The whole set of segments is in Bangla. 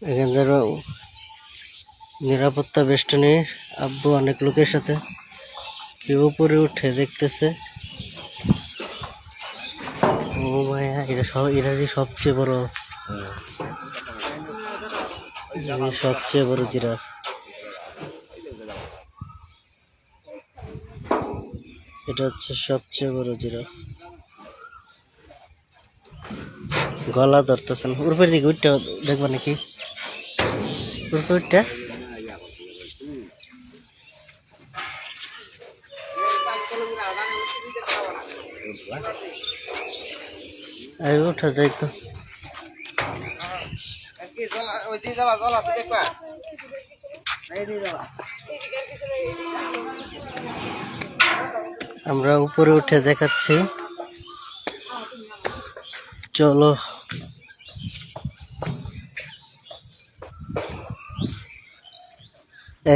এখানে ধরো নিরাপত্তা বেষ্টনী, আব্বু অনেক লোকের সাথে কেউ উপরে উঠে দেখতেছে। ও মায়া, এরা যে সবচেয়ে বড় জিরাফ। এটা হচ্ছে সবচেয়ে বড় জিরাফ। গলা ধরতেছেন, উপরের দিকে উঠটা দেখবা নাকি? উপরে উঠটা উঠা যায় তো। আমরা উপরে উঠে দেখাচ্ছি, চলো।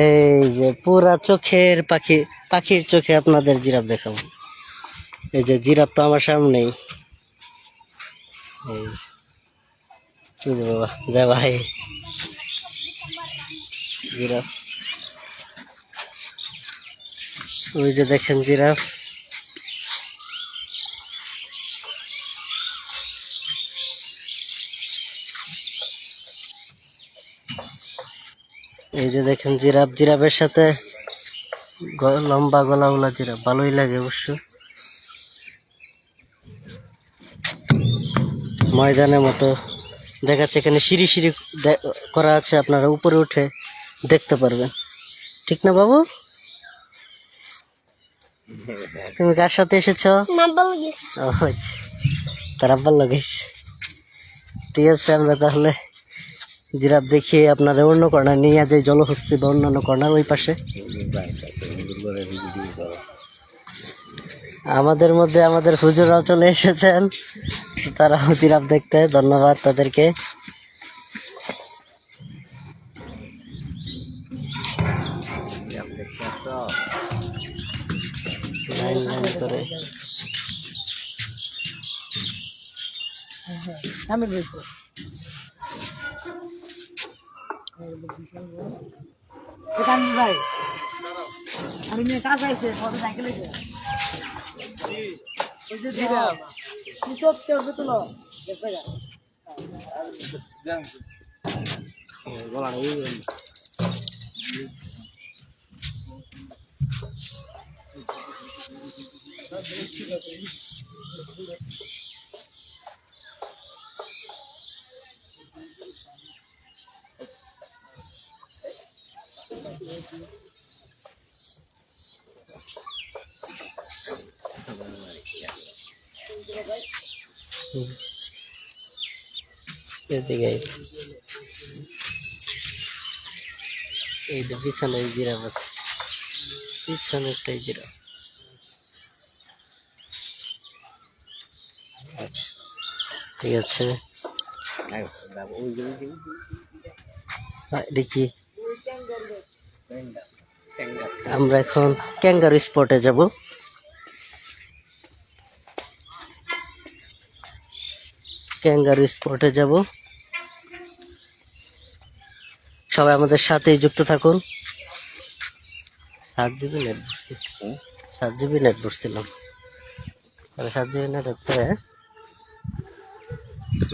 এই যে পুরা চোখের পাখির চোখে আপনাদের জিরাফ দেখাবো। এই যে জিরাফ তো আমার সামনেই। এই বাবা যা ভাই, জিরাফ ওই যে দেখেন জিরাফ। এই যে দেখেন জিরাফ, জিরাফের সাথে লম্বা গলাওয়ালা জিরাফ ভালোই লাগে অবশ্য। ময়দানের মতো দেখাচ্ছে, এখানে সিঁড়ি সিঁড়ি করা আছে, আপনারা উপরে উঠে দেখতে পারবেন। ঠিক না বাবু? তুমি কার সাথে এসেছ? তার আব্বার লগে। ঠিক আছে, আমরা তাহলে জিরাফ দেখিয়ে আপনাদের অন্য কর্নার নিয়ে যাই, জলহস্তি বা অন্যান্য কর্নার ওই পাশে। আমাদের মধ্যে আমাদের হুজুরাও চলে এসেছেন, তারাও জিরাফ দেখতে, ধন্যবাদ তাদেরকে। লাইন লাইন করে ভাই আমি কাজ আছে সাইকেল এদিকে। এই যে পিছনে জিরাফ আছে, পিছনে একটাই জিরাফ। ঠিক আছে, দেখি আমরা এখন ক্যাঙ্গারু স্পটে যাব। ক্যাঙ্গারু স্পটে যাব, সবাই আমাদের সাথেই যুক্ত থাকুন। 7 GB নেট ভরছি, 7 GB নেট ভরছিলাম, 7 GB নেট হচ্ছে।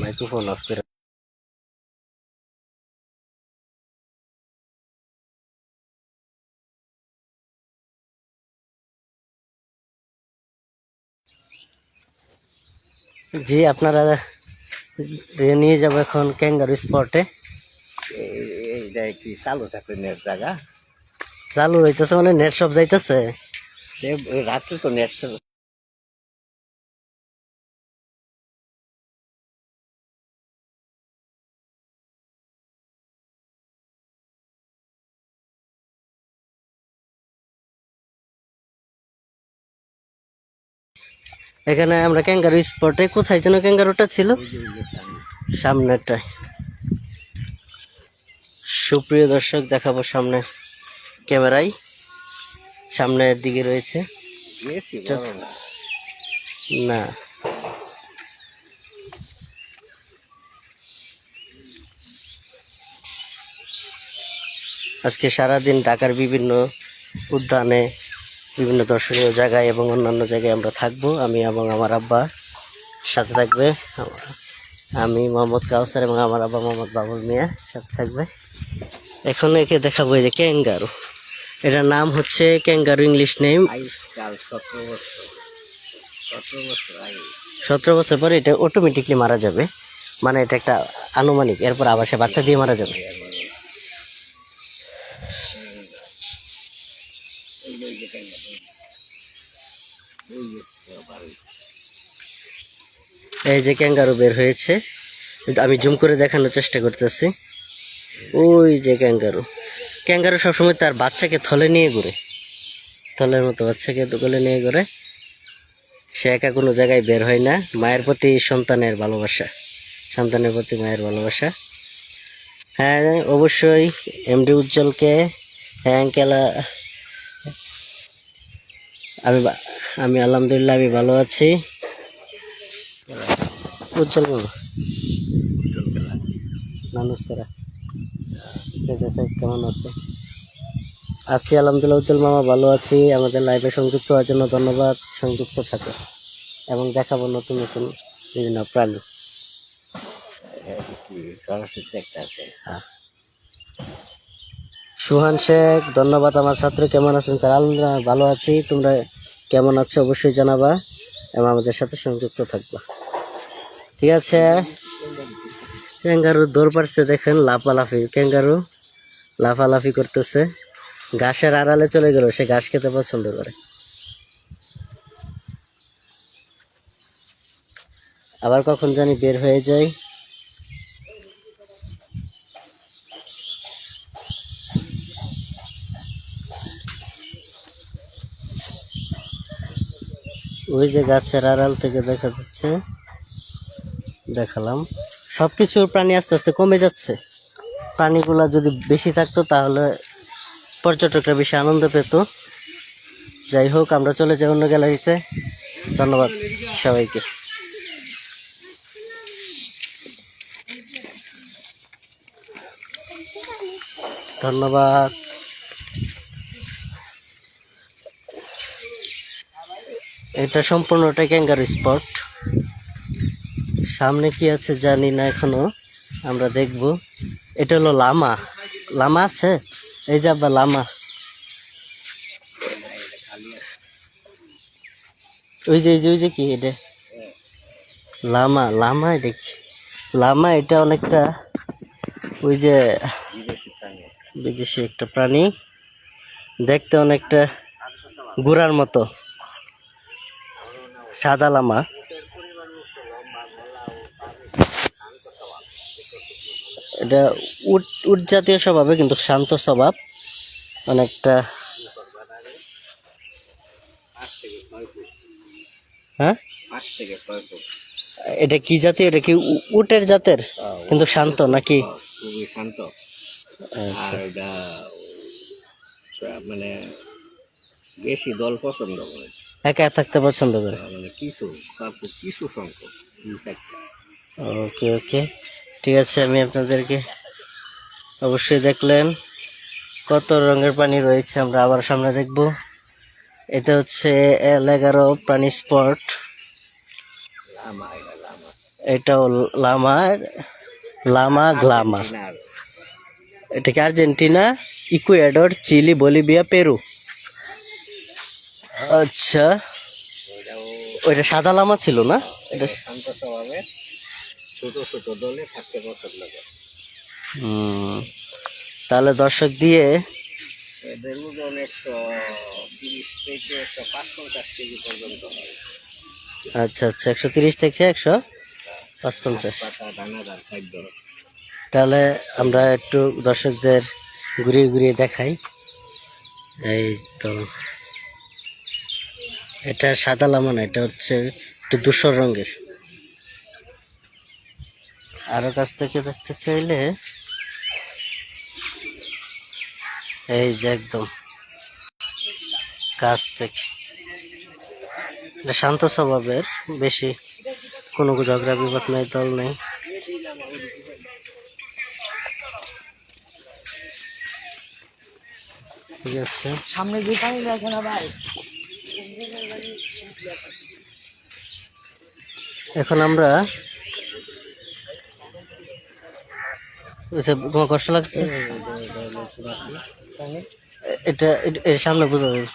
মাইক্রোফোন অফ করে জি, আপনারা নিয়ে যাবো এখন ক্যাঙ্গারু স্পটে। এইটা কি চালু থাকলে নেট জায়গা চালু হইতেছে মানে নেট সব যাইতেছে। রাত্রে তো নেট এখানে আমরা ক্যাঙ্গারু স্পটে, কোথায় যেন ক্যাঙ্গারুটা ছিল, সামনেরটায়। সুপ্রিয় দর্শক, দেখাবো সামনে ক্যামেরায়, সামনের দিকে রয়েছে। না, আজকে সারাদিন ঢাকার বিভিন্ন উদ্যানে, বিভিন্ন দর্শনীয় জায়গায় এবং অন্যান্য জায়গায় আমরা থাকবো। আমি এবং আমার আব্বা সাথে থাকবে, আমি মোহাম্মদ কাউসার এবং আমার আব্বা মোহাম্মদ বাবুল মিয়া সাথে থাকবে। এখন একে দেখাবো এই যে ক্যাঙ্গারু। এটার নাম হচ্ছে ক্যাঙ্গারু, ইংলিশ নেম। আজকাল 17 বছর আগে 17 বছর পরে এটা অটোমেটিকলি মারা যাবে, মানে এটা একটা আনুমানিক, এরপর আবার সে বাচ্চা দিয়ে মারা যাবে। এই যে ক্যাঙ্গারু বের হয়েছে, কিন্তু আমি জুম করে দেখানোর চেষ্টা করতেছি। ওই যে ক্যাঙ্গারু, ক্যাঙ্গারু সবসময় তার বাচ্চাকে থলে নিয়ে ঘুরে, থলের মতো বাচ্চাকে কোলে নিয়ে ঘুরে। সে একা কোনো জায়গায় বের হয় না। মায়ের প্রতি সন্তানের ভালোবাসা, সন্তানের প্রতি মায়ের ভালোবাসা। হ্যাঁ, অবশ্যই এমডি উজ্জ্বলকে, হ্যাঁ আঙ্কেল, আমি আলহামদুলিল্লাহ আমি ভালো আছি। উজ্জ্বল মামা, মানুষ সারা কেমন আছে? আছি আলহামদুলিল্লাহ, উজ্জ্বল মামা ভালো আছি। আমাদের লাইভে সংযুক্ত হওয়ার জন্য ধন্যবাদ। সংযুক্ত থাকো এবং দেখাবো নতুন নতুন বিভিন্ন প্রাণী। সরাসরি একটা আছে। হ্যাঁ, সুহান শেখ ধন্যবাদ। আমার ছাত্র কেমন আছেন স্যার? আলহামদুলিল্লাহ ভালো আছি। তোমরা কেমন আছো অবশ্যই জানাবা এবং আমাদের সাথে সংযুক্ত থাকবা, ঠিক আছে? ক্যাঙ্গারু দৌড় পারছে, দেখেন লাফালাফি, ক্যাঙ্গারু লাফালাফি করতেছে। ঘাসের আড়ালে চলে গেল, সে ঘাস খেতে পছন্দ করে। আবার কখন জানি বের হয়ে যায়। ওই যে গাছের আড়াল থেকে দেখা যাচ্ছে, দেখালাম। সবকিছুর প্রাণী আস্তে আস্তে কমে যাচ্ছে। প্রাণীগুলা যদি বেশি থাকতো তাহলে পর্যটকরা বেশি আনন্দ পেত। যাই হোক, আমরা চলে যাই অন্য গ্যালারিতে। ধন্যবাদ সবাইকে। ধন্যবাদ। এটা সম্পূর্ণটা ক্যাঙ্গারু স্পট। সামনে কি আছে জানি না, এখনো আমরা দেখব। এটা হলো লামা। লামা আছে, এই যে আবার লামা। ওই যে ওই যে কি এটা? লামা। লামা এটা কি? লামা এটা অনেকটা ওই যে বিদেশি একটা প্রাণী, দেখতে অনেকটা ঘোড়ার মতো, সাদা লামা। এটা উট উট জাতীয় স্বভাবে, কিন্তু শান্ত স্বভাব অনেকটা। হ্যাঁ, এটা কি জাতীয়? এটা কি উটের জাতের, কিন্তু শান্ত নাকি? খুবই শান্ত। আচ্ছা, আর এটা মানে বেশি দল পছন্দ করে, একা থাকতে পছন্দ করে। মানে কিছু সংখ্যক। ওকে ওকে, ঠিক আছে। আমি আপনাদেরকে অবশ্যই দেখলেন কত রঙের প্রাণী রয়েছে, আমরা আবার সামনে দেখব। এটা হচ্ছে L11 প্রাণী স্পট। এটাও লামা, লামা গ্লামা। এটা কি Argentina, Ecuador, Chile, Bolivia, Peru. আচ্ছা, ওইটা সাদা লামা ছিল না? এটা শান্ত স্বভাবের, ছোট ছোট দলে থাকতে পছন্দ করে। তাহলে দর্শক দিয়ে এদের ওজন 130 থেকে 155 কেজি পর্যন্ত হয়। আচ্ছা আচ্ছা, 130 থেকে 155। দানাদার খাদ্য। তাহলে আমরা একটু দর্শকদের ঘুরিয়ে ঘুরিয়ে দেখাই। এই তো, এটা সাদা লামা না, এটা হচ্ছে একটু ধূসর রঙের। আরো কাছ থেকে দেখতে চাইলে এই যে একদম কাছ থেকে, এটা শান্ত স্বভাবের, বেশি কোনো ঝগড়া বিবাদ নাই, দল নেই। ঠিক আছে। সামনে যে পানি আছে না ভাই, এখন আমরা তোমার কষ্ট লাগছে, এর সামনে বোঝা যাবে।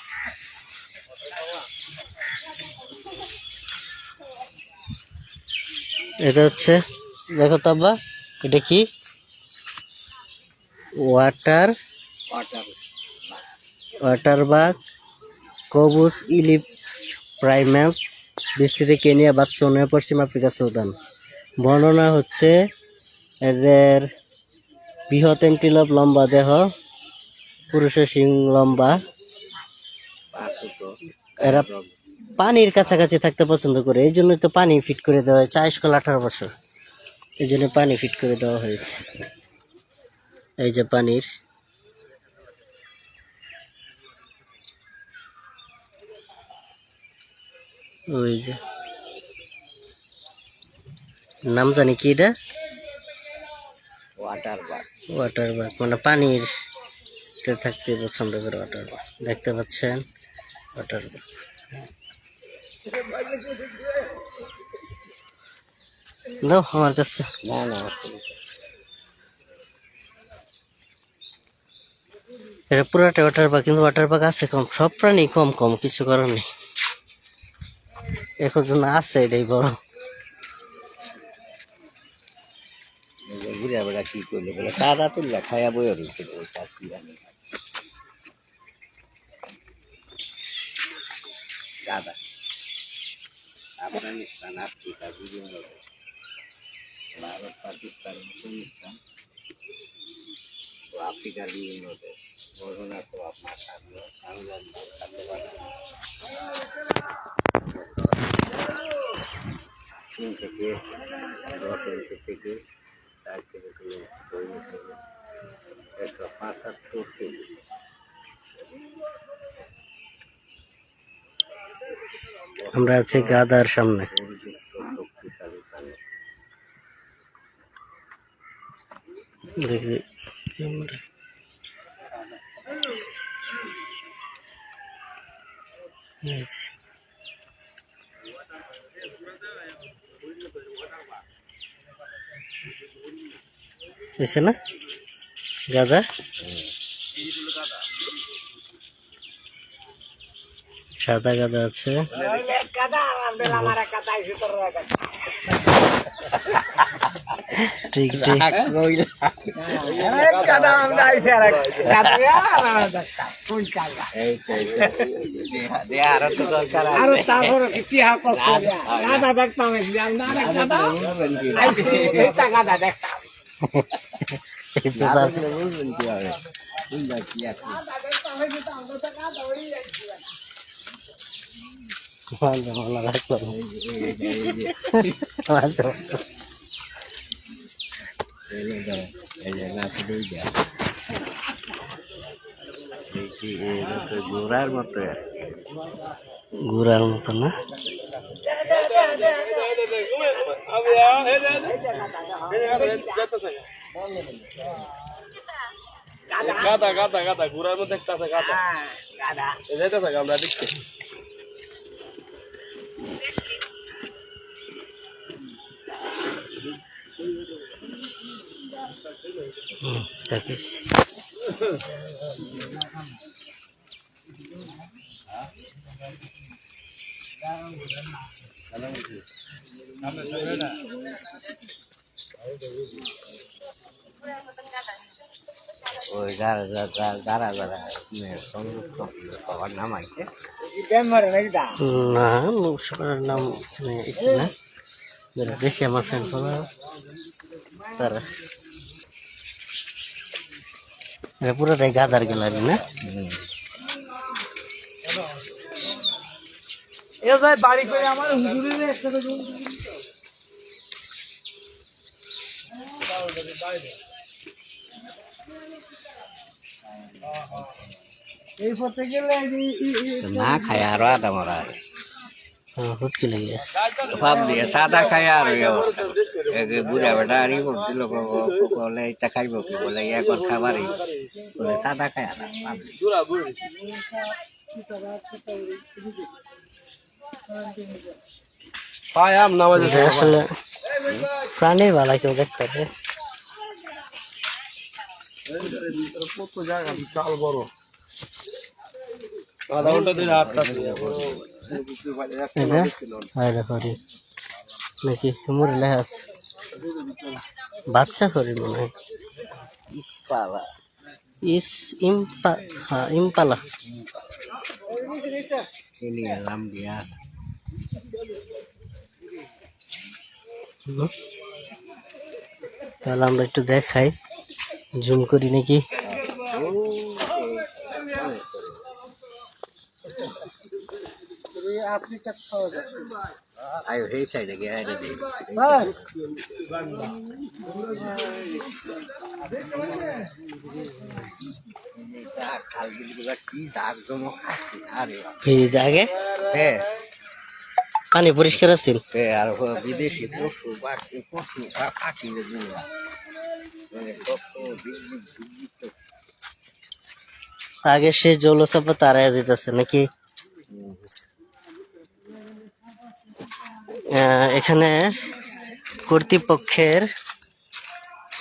এটা হচ্ছে, দেখো তো আব্বা, এটা কি? ওয়াটার বাগ কবুস ইলিপস প্রাইমাস, বিস্তৃতি কেনিয়া, বাতসোনিয়া, পশ্চিম আফ্রিকা, সুদান। বর্ণনা হচ্ছে এদের বৃহৎ অ্যান্টিলোপ, লম্বা দেহ, পুরুষের শিং লম্বা। এরা পানির কাছাকাছি থাকতে পছন্দ করে, এই জন্য তো পানি ফিট করে দেওয়া হয়েছে। 18 বছর, এই জন্য পানি ফিট করে দেওয়া হয়েছে। এই যে পানির, ওই যে নাম জানি কি এটা, ওয়াটার বাগ মানে পানির থাকতে পছন্দ করে। ওয়াটার বাগ দেখতে পাচ্ছেন, ওয়াটার বাগ। দাও আমার কাছে। না এটা পুরাটা ওয়াটার পার্ক, কিন্তু ওয়াটার পার্ক আছে কম, সব প্রাণী কম কম, কিছু করার নেই। এখন জন্য আছে, এটাই বড়। ঘুরে বেড়া কি করলো বলে দাদা তুললা খাইয়া বই রয়েছে দাদা। আফগানিস্তান, আফ্রিকা, বিভিন্ন দেশ, ভারত, পাকিস্তান, আফগানিস্তান ও আফ্রিকার বিভিন্ন দেশ, বর্ণনা তো আপনার থাকলো বাংলাদেশ থাকতে পারে চীন থেকে 10 ইঞ্চি থেকে 4 থেকে 175 কেজি। আমরা আছি গাদার সামনে। শক্তিশালী প্রাণী। দেখি এসে না গাদা, সাদা গাদা আছে। ঠিক ঠিক, ঘোড়ার মতো ঘোরার মতো না, গাদা গাদা গাদা ঘোরার মধ্যে একটা আছে গাদা, যাইতেছে আমরা দেখছি। দেখিস ওই যারা সংযুক্ত সবার নাম আইছে না, সবার নাম এখানে না, যারা বেশি আমার ফ্রেন্ড ফলো তারা। এটা পুরোটাই গাদার গ্যালারি না? বাড়ি করে আমার হুজুরের একসাথে না খায় আরো আদা মারা হুটকি লেগে গেছে। ভাব দিয়ে সাদা খাই আর ওই অবস্থা বুড়া বেটা আর রিপোর্ট দিল বলে এটা খাইব কি বলে এখন খাবারই বলে সাদা খায় না পায় আম নামাজ এটা আসলে প্রাণীর বালা কেউ দেখতে হবে। কত জায়গা বিশাল বড় আধা ঘন্টা ধরে আটটা এটা হায়রে হরি নাকি মুড়ি লেখা আছে বাচ্চা হরি মনে হয়। পালা ইম্পালা ini alam dia তাহলে আমরা একটু দেখাই জুম করি নাকি। ayo hei saya lagi ada di খাল বিল কি দাগ জমক আছে আরে এই জায়গায় হ্যাঁ পানি পরিষ্কার আছে। আর বিদেশি পশু বা পাখি যেগুলো আগে সে জলচাপা তারাই যেতেছে নাকি। এখানে কর্তৃপক্ষের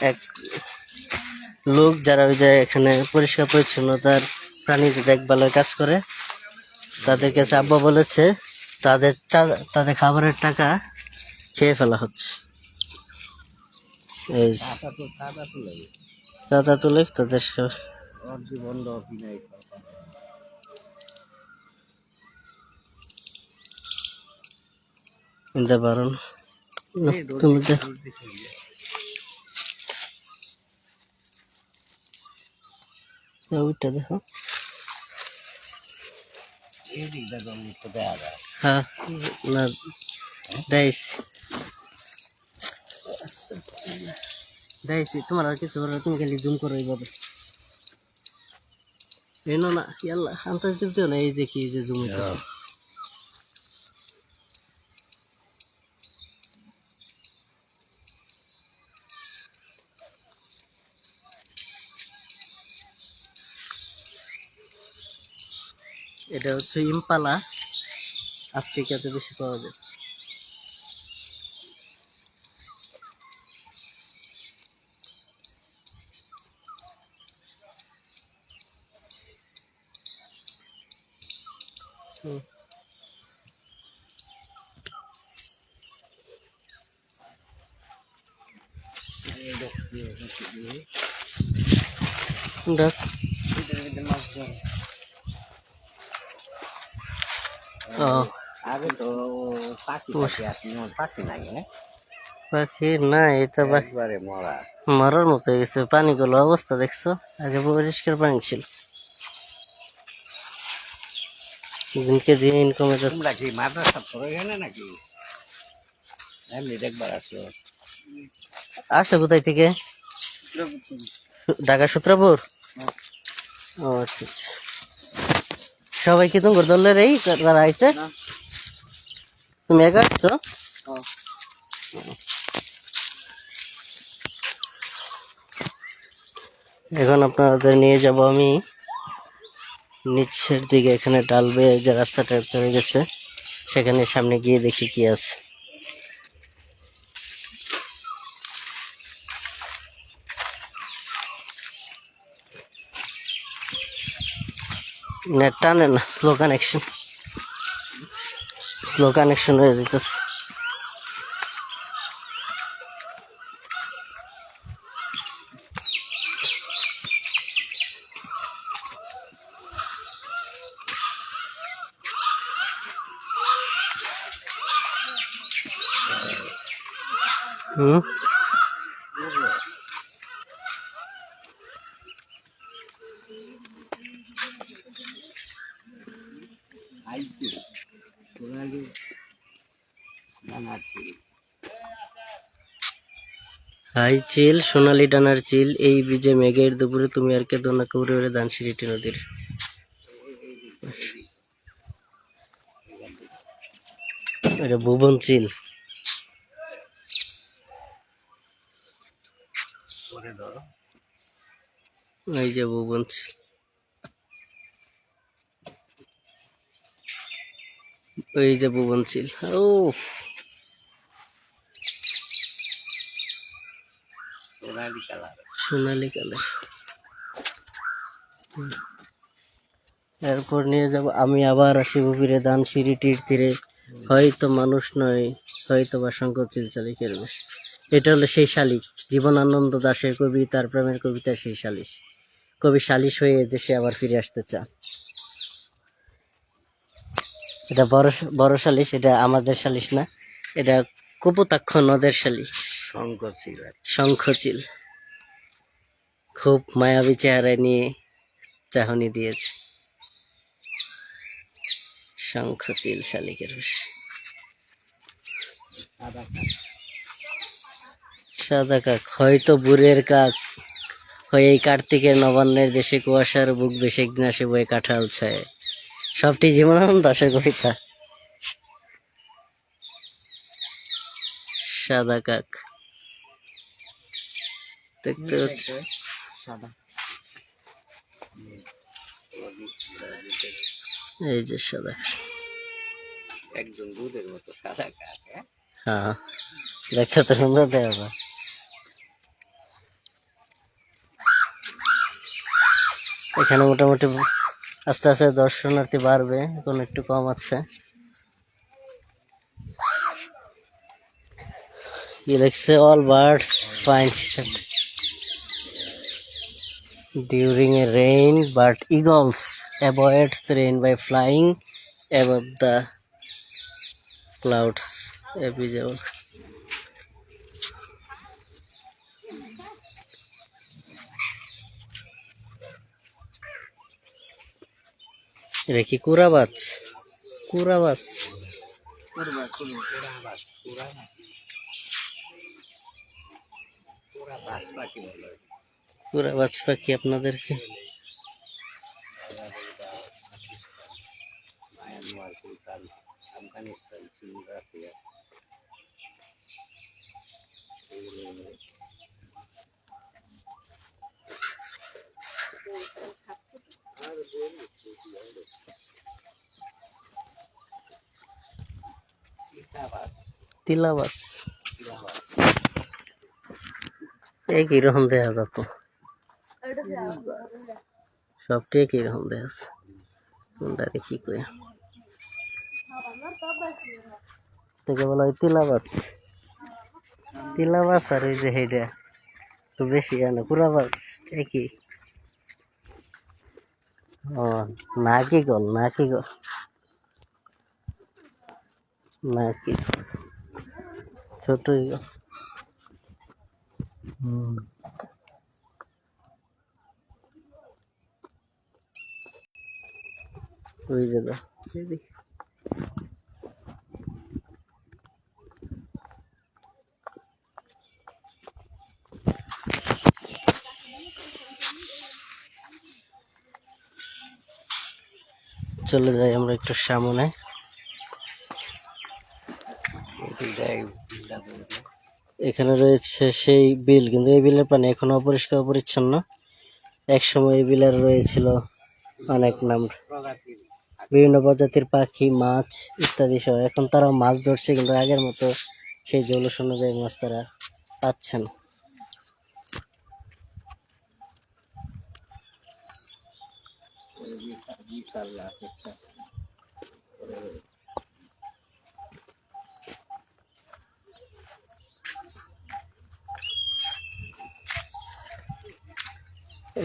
এক লোক যারা ওই যে এখানে পরিষ্কার পরিচ্ছন্নতার প্রাণীদের দেখভালের কাজ করে তাদের কাছে আব্বা বলেছে তাদের খাবারের টাকা খেয়ে ফেলা হচ্ছে। এই চাঁদা তুলে তাদের নিতে পারো না। তুমি ওইটা দেখো। হ্যাঁ না দেয়ছি তোমার আর কিছু বলো তুমি খালি জুম করো এইভাবে এনো না ইয়াল্লা আন্তাজ দিতেও না এই দেখি এই যে জুম হইতেছে। এটা হচ্ছে ইম্পালা, আফ্রিকাতে বেশি পাওয়া যায়। আগে তো পাখি পাখি নাই পাখি নাই, এটা একবারে মরা মরার মতো হয়ে গেছে। পানিগুলো অবস্থা দেখছো, আগে পরিষ্কার পানি ছিল, দিনকে দিন কমে যাচ্ছে। তোমরা কি মাদ্রাসা পড়ো এখানে নাকি এমনি দেখবার আসো? আসো কোথায় থেকে? ঢাকা সূত্রাপুর। ও আচ্ছা আচ্ছা। সবাই কি তোমার দলের এই যারা আইছে? তুমি একা আসছো? এখন আপনাদের নিয়ে যাব আমি নিচের দিকে। এখানে ডালবে যে রাস্তাটা চলে গেছে, সেখানে সামনে গিয়ে দেখি কি আছে। নেট টানে না, স্লো কানেকশন হয়ে যেতেছে। হাই চিল, সোনালি ডানার চিল, এই বীজে মেঘের দুপুরে তুমি আর কে দোনা কৌরে ওরে দানসিঁড়িটি নদীর। এটা ভুবন চিল। করে ধরো। এই যে ভুবন চিল, ওই যে ভুবন চিল। ও সোনালি কালার। সোনালি কালার। এরপর নিয়ে যাব আমি আবার আসিব ফিরে ধানসিঁড়িটির তীরে, হয়তো মানুষ নয়, হয়তো বা শঙ্করচিল শালিকের বেশ। এটা হলো সেই শালিক, জীবনানন্দ দাশের কবিতার প্রেমের কবিতা সেই শালিশ। কবি শালিশ হয়ে দেশে আবার ফিরে আসতে চান। এটা বড় বড় শালিশ, এটা আমাদের শালিশ না, এটা কপোতাক্ষ নদের শালিশ, শঙ্করচিল। শঙ্খচিল। খুব মায়াবী চেহারা নিয়ে চাহনি দিয়েছে শঙ্খচিল শালিকের বেশ। সাদা কাক। সাদা কাক, হয়তো বুড়ের কাক হয়ে এই কার্তিকের নবান্নের দেশে কুয়াশার বুক বেশি একদিন আসে বয়ে কাঁঠাল ছায়। সবটি জীবনানন্দ দাশের কবিতা। সাদা কাক দেখতে হচ্ছে সাদা। এই যে সাদা কাক। একদম দুধের মতো সাদা কাক। হ্যাঁ, দেখতে তো সুন্দর দেখা যায়। এখানে মোটামুটি আস্তে আস্তে দর্শনার্থী বাড়বে, এখন একটু কম আছে। কি লিখছে, all birds find during a rain, but eagles avoids rain by flying above the clouds. Epigeal. এটা কি কুরাবাজ? কুরাবাজ বাস পাখি বলে। কুরাবাজ পাখি আপনাদেরকে মায়ানমার, ভুটান, আফগানিস্তান, চীন, রাশিয়া। তিলাবাজ একই রকম দেখা যেত, সবটি একই রকম দেখা যাচ্ছে। কোনটা কি করে থেকে বলা হয় তিলাবাজ। তিলাবাজ আর ওই যে হেডা তো বেশি জানে, কুরাবাজ একই। ও নাকি গল, নাকি গল, নাকি ছোটই গল। ওই যে দাও এদিকে। চলে যাই আমরা একটু সামনে। এখানে রয়েছে সেই বিল, কিন্তু এই বিলের পানি এখনো অপরিষ্কার পরিচ্ছন্ন। এক সময় এই বিলের রয়েছিল অনেক নাম, বিভিন্ন প্রজাতির পাখি, মাছ ইত্যাদি সহ। এখন তারা মাছ ধরছে, কিন্তু আগের মতো সেই জলস অনুযায়ী মাছ তারা পাচ্ছে না।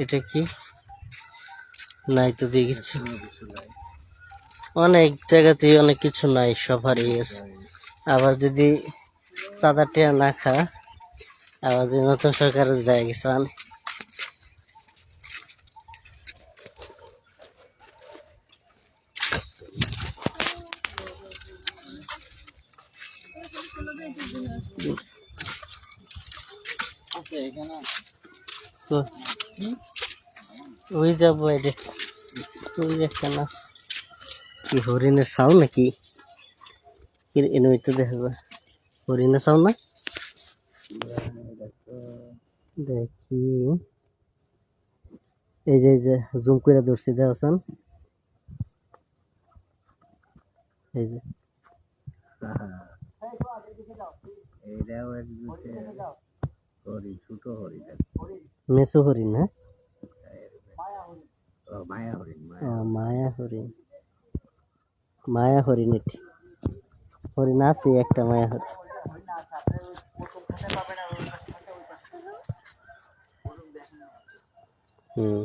এটা কি নাই তো দিয়ে কিছু, অনেক জায়গাতেই অনেক কিছু নাই, সব হারিয়ে গেছে। আবার যদি চাঁদা টিয়া না খা, আবার যদি নতুন সরকারের যায় কিছু আনে। ওই যাবো, এটা ওই একটা নাচ কি হরিণের ছাও নাকি এনে তো দেখা যায় হরিণা চাও না দেখি এই যে জুম করে ধরছি দেখছেন এই যে এইটাও এক দুটো হরিণ, ছোট হরিণ আর কি। মেসো হরিণ হ্যাঁ ও, মায়া হরিণ, মায়া হরিণ মায়া হরিণ এটি হরিণ আছে একটা মায়া হরিণ হুম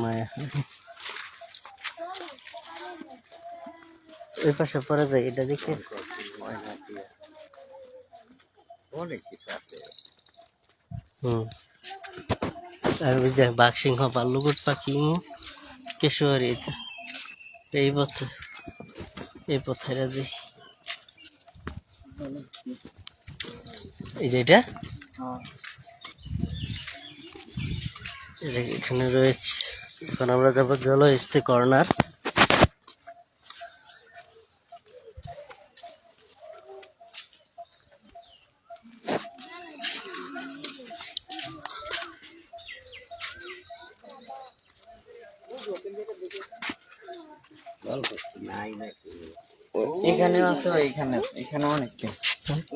মায়া হরিণ ওই পাশে পরে যায় এটা দেখে ময়না টিয়া, অনেক কিছু আছে। হুম আর ওই যে বাঘ সিংহ ভাল্লুকুট পাখি কেশুয়ারি এই পথে রাজি এই যে এটা এখানে রয়েছে এখন আমরা যাবো জলহস্তি কর্নার গল্প নাই নাকি? এখানেও আছে ভাই, এখানে অনেক কি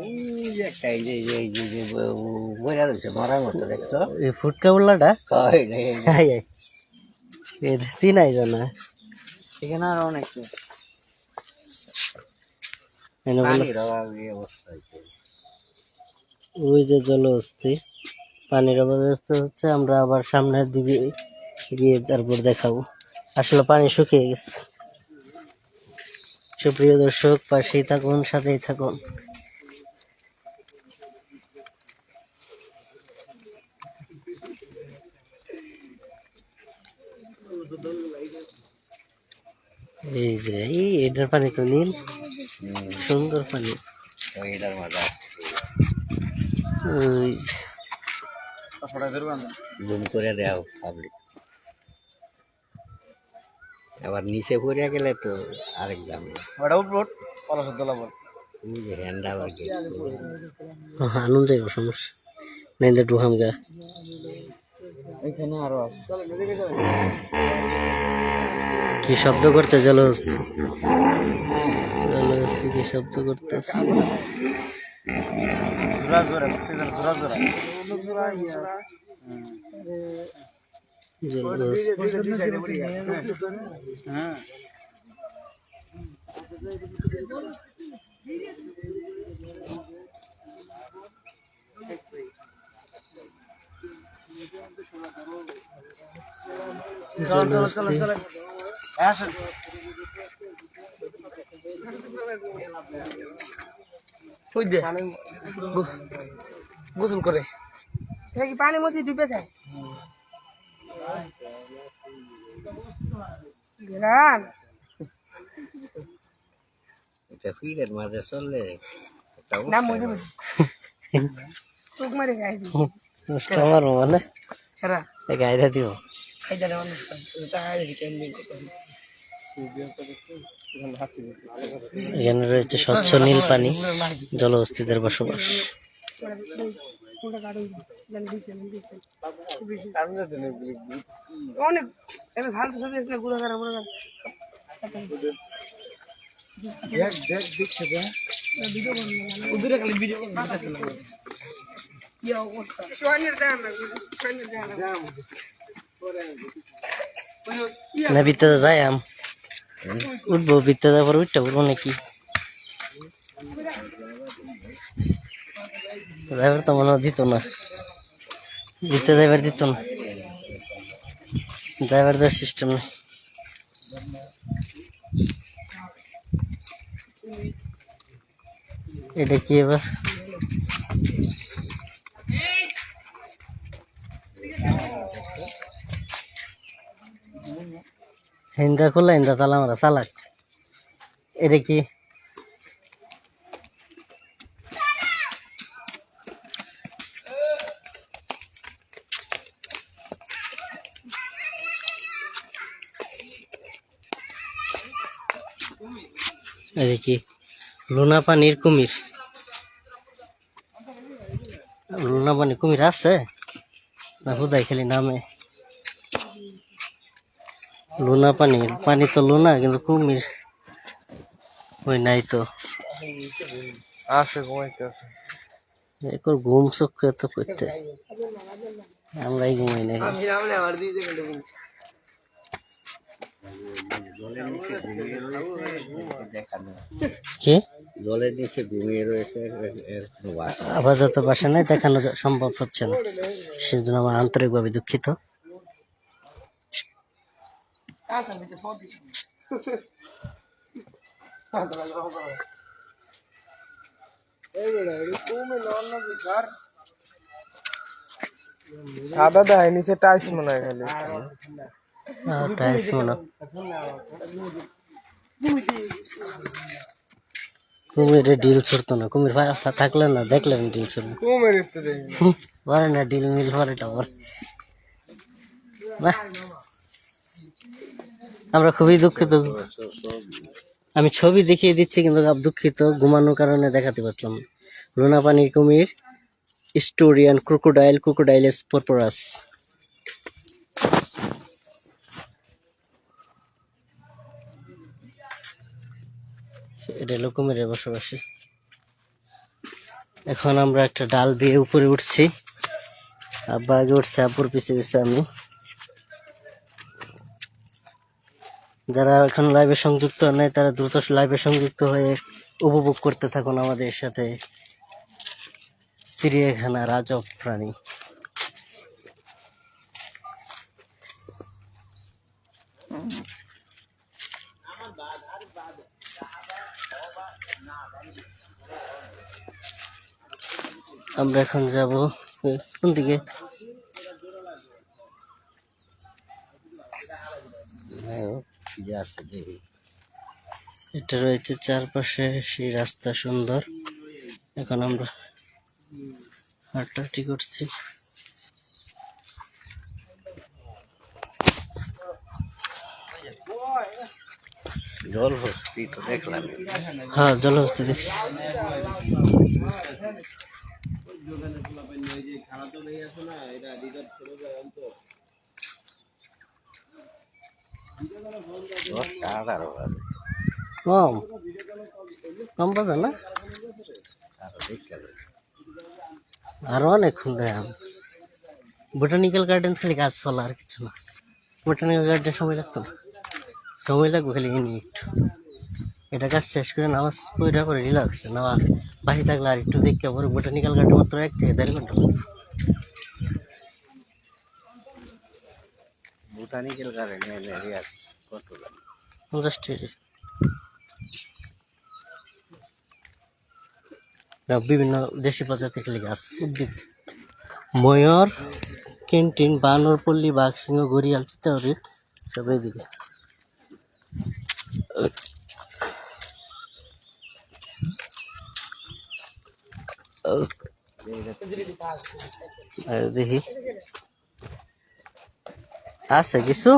ওই যে একটা এই যে বইরা রয়েছে মরার মতো, দেখছো? এই ফুটকা উল্লাটা কই রে, এটা চিনাই জানা এখানে আরো অনেক কি এনে বলে পানির অভাব এই অবস্থা হয়েছে। ওই যে জলহস্তি পানির অবস্থা হচ্ছে আমরা আবার সামনের দিকে গিয়ে তারপর দেখাবো আসলে পানি শুকিয়ে গেছে সুপ্রিয় দর্শক পাশেই থাকুন সাথেই থাকুন এই যে এটার পানি তো নীল সুন্দর পানি ওইটার মজা আসছে। ওই যে, জুম করে দেও পাবলিক, আবার নিচে পড়ে গেলে তো আরেক ঝামেলা। ওই যে হ্যান্ডাল আর কি, আনুন যাইব সমস্যা নাই ডুহাম গা এখানে আরো আছে কি শব্দ করছে জলহস্তি জলহস্তি কি শব্দ করতেছে জলহস্তি জলহস্তি গোসল করে পানির মধ্যে ডুবে যায় গেলাম এটা ফিরের মাঝে চললে একটা না অবস্থা মনে হয়। চোখ মারে গায়ে দিই আমার মানে হেরা গাইরা দিব খাই জানে মানুষ তাহারে কেমনি এখানে রয়েছে স্বচ্ছ নীল পানি জলহস্তিদের বসবাস অনেক এবার ভালো ছবি আছে গুড়া গাড়া গুড়া না ভিতরে যাই আম উঠবো ভিতরে যাবার উঠতে পারবো নাকি ড্রাইভার তো মনে হয় দিত না দিতে ড্রাইভার দিত না ড্রাইভার দেওয়ার সিস্টেম নেই এটা কি এবার হিন্দা খোলা হিন্দা তালা মারা চালাক এটা কি এই যে কি লোনা পানির কুমির, লোনা পানির কুমির আছে না হুদাই খালি নামে? লোনা পানির পানি তো লোনা, কিন্তু কুমির ওই নাই তো। আছে ঘুমাইতেছে। একর ঘুম চক্ষু এত করতে, আমরাই ঘুমাই নাই। আমি নামলে আমার দিদি জলের নিচে ঘুমিয়ে রয়েছে দেখানো, কি জলের নিচে ঘুমিয়ে রয়েছে এর কোনো বাস নেই। আপাতত বাসা নাই, দেখানো সম্ভব হচ্ছে না, সেজন্য আমার আন্তরিকভাবে দুঃখিত। সাদা দেয় নিচে টাইস মনে হয় খালি। টাইলস মনে কুমিরে ডিল ছড়তো না, কুমির থাকলে না দেখলেন ডিল ছড়বে কুমির তো দেখি পারে না, ডিল মিল পরেটা পরে। বাহ, আমরা খুবই দুঃখিত। আমি ছবি দেখিয়ে দিচ্ছি কিন্তু দুঃখিত, ঘুমানোর কারণে দেখাতে পারলাম না। লোনা পানির কুমির, স্টোরিয়ান ক্রোকোডাইল, ক্রোকোডাইলেস পরপরাস। এটা হলো কুমিরের বসবাসী। এখন আমরা একটা ডাল বেয়ে উপরে উঠছি, আব্বা আগে উঠছে, আব্বুর পিছে পিছে আমি। যারা এখন লাইভে সংযুক্ত নাই তারা দ্রুত লাইভে সংযুক্ত হয়ে উপভোগ করতে থাকুন আমাদের সাথে চিড়িয়াখানা রাজব প্রাণী। আমরা এখন যাব কোন দিকে? এটা রয়েছে চারপাশে সেই রাস্তা সুন্দর। এখন আমরা হাঁটাহাঁটি করছি। জল ভর্তি তো দেখলাম। হ্যাঁ, জলহস্তি দেখছি। দশটা 11 বাজে, কম কম বাজে না, আরো দেখতে যাবে। আরো অনেকক্ষণ দেখাম। বোটানিক্যাল গার্ডেন খালি গাছপালা আর কিছু না। বোটানিক্যাল গার্ডেন সময় লাগতো না, সময় লাগবে খালি এনে একটু। এটা কাজ শেষ করে নামাজ পড়া করে রিল্যাক্স নেওয়া বাহি থাকলে আর একটু দেখতে পরে বোটানিক্যাল গার্ডেন মাত্র 1 থেকে 1.5 ঘন্টা লাগবে। বোটানিক্যাল গার্ডেন এরিয়া কত লাগে? 50 টাকা। বিভিন্ন দেশি প্রজাতির গাছ, উদ্ভিদ, ময়ূর, ক্যান্টিন, বানর, পল্লী, বাঘ, সিংহ, ঘড়িয়াল, চিতাবাঘ সব এইদিকে। দেখি আছে কিছু,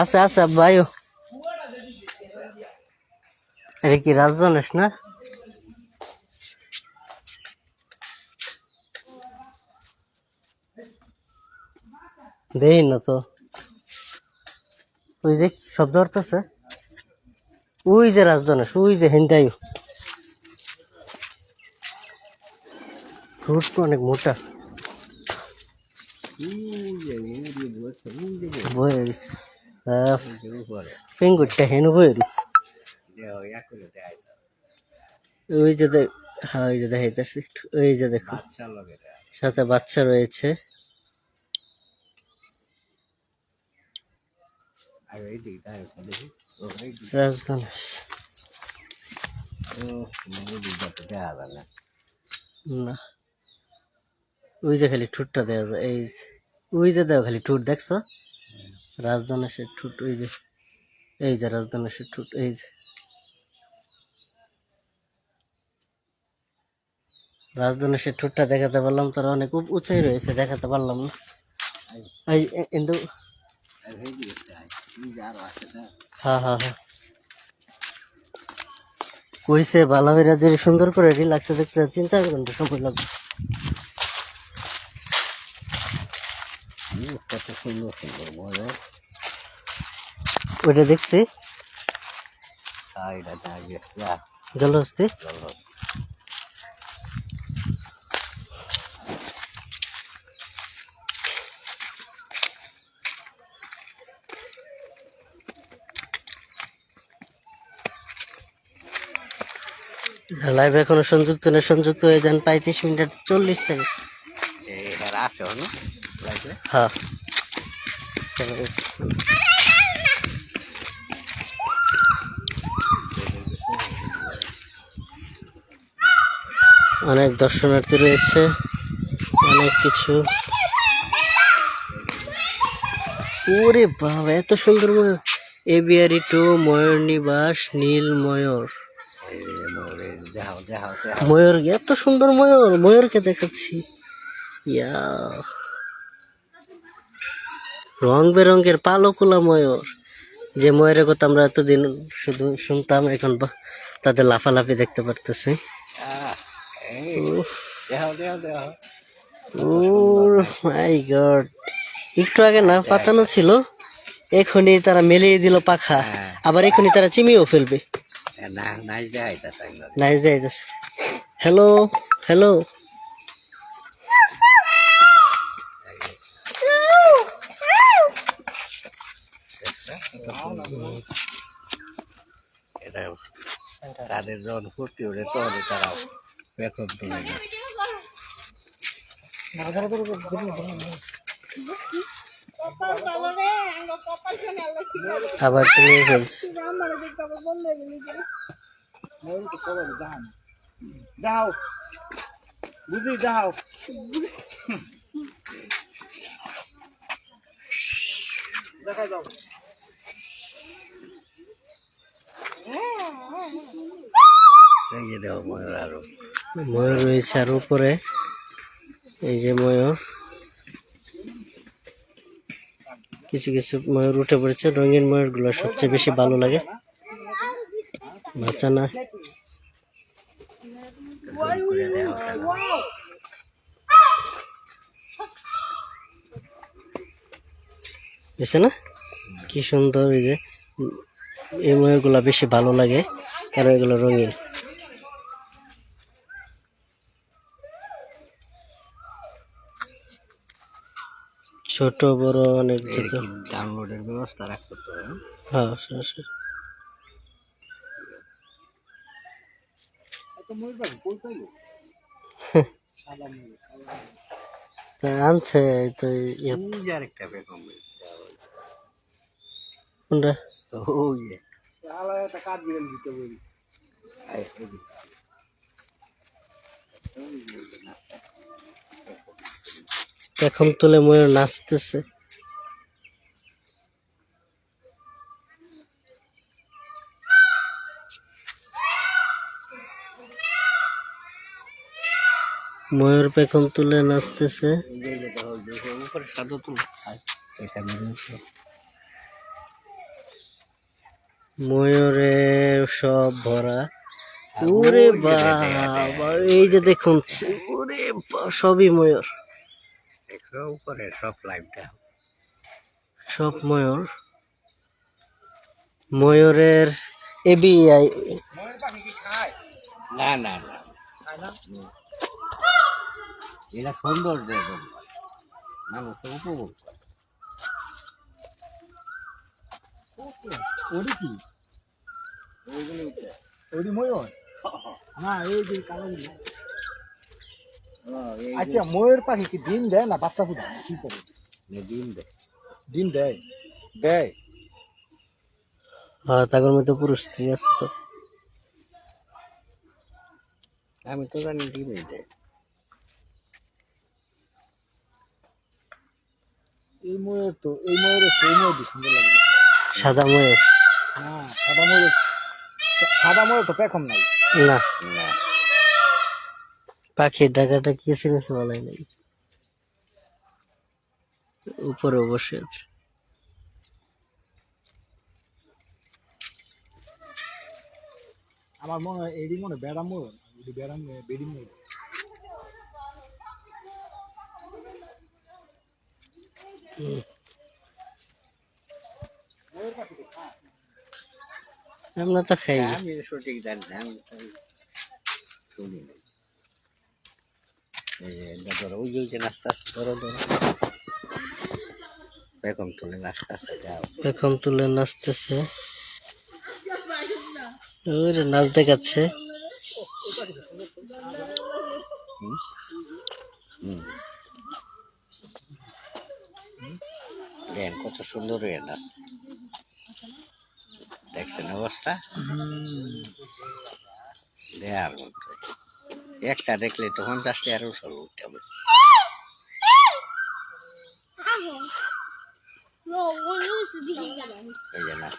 আছে আছে ভাইও। এটা কি রাজধানী না? দেই না তো, ওই যে শব্দ হচ্ছে, ওই যে রাজধানী, ওই যে হিন্দাই ফ্রুট অনেক মোটা বয়ে গেছে। পেঙ্গুরটা হেনু বয়ে গেছে। ওই যে হ্যাঁ, ওই যে দেখাইতেছি একটু, ওই যে দেখো সাথে বাচ্চা রয়েছে। রাজধানী না, ওই যে খালি ঠোঁটটা দেওয়া যায়, এই ওই যে দেওয়া খালি ঠোঁট দেখছো, রাজধানীর ঠোঁট, ওই যে এই যে রাজধানীর ঠোঁট, এই যে রাজধানীর ঠোঁটটা দেখাতে পারলাম, তারা অনেক উঁচাই রয়েছে, দেখাতে পারলাম না। কিন্তু আর হয়ে গেছে নিজে আরো আছে না হ্যাঁ হ্যাঁ হ্যাঁ কইছে ভালো হইরা যদি সুন্দর করে রিল্যাক্সে দেখতে চান, চিন্তা করেন তো সময় লাগবে। কত সুন্দর সুন্দর মজা ওইটা দেখছি এটা আগে জলহস্তি। লাইভ এখনো সংযুক্ত নেই, সংযুক্ত হয়ে যান 35 মিনিট 40 সেকেন্ড। এর আছে হলো লাগবে হ্যাঁ অনেক দর্শনার্থী রয়েছে, অনেক কিছু। ওরে বাবা এত সুন্দর ময়ূর! এভিয়ারি টু ময়ূর নিবাস নীল ময়ূর। দেখাও দেখাও ময়ূর এত সুন্দর ময়ূর, ময়ূরকে দেখাচ্ছি। ইয়া রং বেরঙের পালকুলা ময়ূর, যে ময়ূরের কথা আমরা এতদিন শুধু শুনতাম, এখন তাদের লাফালাফি দেখতে পারতেছি। দেখাও দেখাও দেখাও ওর মাই গড, একটু আগে না পাতানো ছিল, এখনই তারা মেলিয়ে দিল পাখা, আবার এখনই তারা চিমিয়েও ফেলবে। না নাচ দেখাই তা তাই নাইস যাইতেছে। হ্যালো হ্যালো, এটা তাদের যখন ফুর্তি ওঠে তখন তারা পেখম তুলে না আবার চিমিয়ে ফেলছে। যাও বুঝি যাও দেখা যাও ভেঙে দেওয়া ময়ূর আরো ময়ূর রয়েছে আর উপরে, এই যে ময়ূর, কিছু কিছু ময়ূর উঠে পড়েছে। রঙিন ময়ূর গুলো সবচেয়ে বেশি ভালো লাগে, বাচ্চা না। করে দেওয়া বুঝছে না কি সুন্দর! এই যে এই ময়ূর গুলা বেশি ভালো লাগে কারণ এগুলো রঙিন। ছোট বড় অনেক যত। ডাউনলোডের ব্যবস্থা রাখতে হবে হ্যাঁ সরাসরি তা আনছে তো একটা পেখম কোনটা? ওই একটা কাঠ বিড়াল দিতে বলি এখন তুলে ময়ূর নাচতেছে। ময়ূর পেখম তুলে নাচতেছে। উপরে সাদা তুল এখানে ময়ূরের সব ভরা। ওরে বাবা, এই যে দেখুন, ওরে সবই ময়ূর, উপরে সব লাইভটা সব ময়ূর। ময়ূরের এবিআই না না না এটা সৌন্দর্য মানুষ উপভোগ করে ওটি কি ওটি ময়ূর না এই যে কালো আচ্ছা ময়ূর পাখি কি ডিম দেয় না বাচ্চা ফুটায় কি করে ডিম দেয় ডিম দেয় দেয় তাদের মধ্যে পুরুষ স্ত্রী আছে তো। আমি তো জানি ডিমই দেয় এই ময়ূর তো এই ময়ূরের সেই ময়ূর সুন্দর লাগে সাদা ময়ূর না সাদা ময়ূর তো পেখম নাই না, না পাখির ডাকাটা কি চিনেছে বলাই নাই, উপরে বসে আছে। আমার মনে হয় এরই মনে বেড়াম বেড়াম বেডিং আমরা তো খাই। আমি সঠিক জানি না, আমি তাই শুনি নাই। এই যে এটা ধরো, ওই যে ওই যে নাস্তা ধরো ধরো, বেগম তুলে নাস্তা আছে, যাও। এখন তুলে নাচতেছে, ওই রে নাচ দেখাচ্ছে। হুম হুম, দেখেন কত সুন্দর হয়ে নাচ, দেখছেন অবস্থা দেয়ার মতো। একটা দেখলে তখন 50টা আরো সব উঠতে হবে। এই যে নাচ,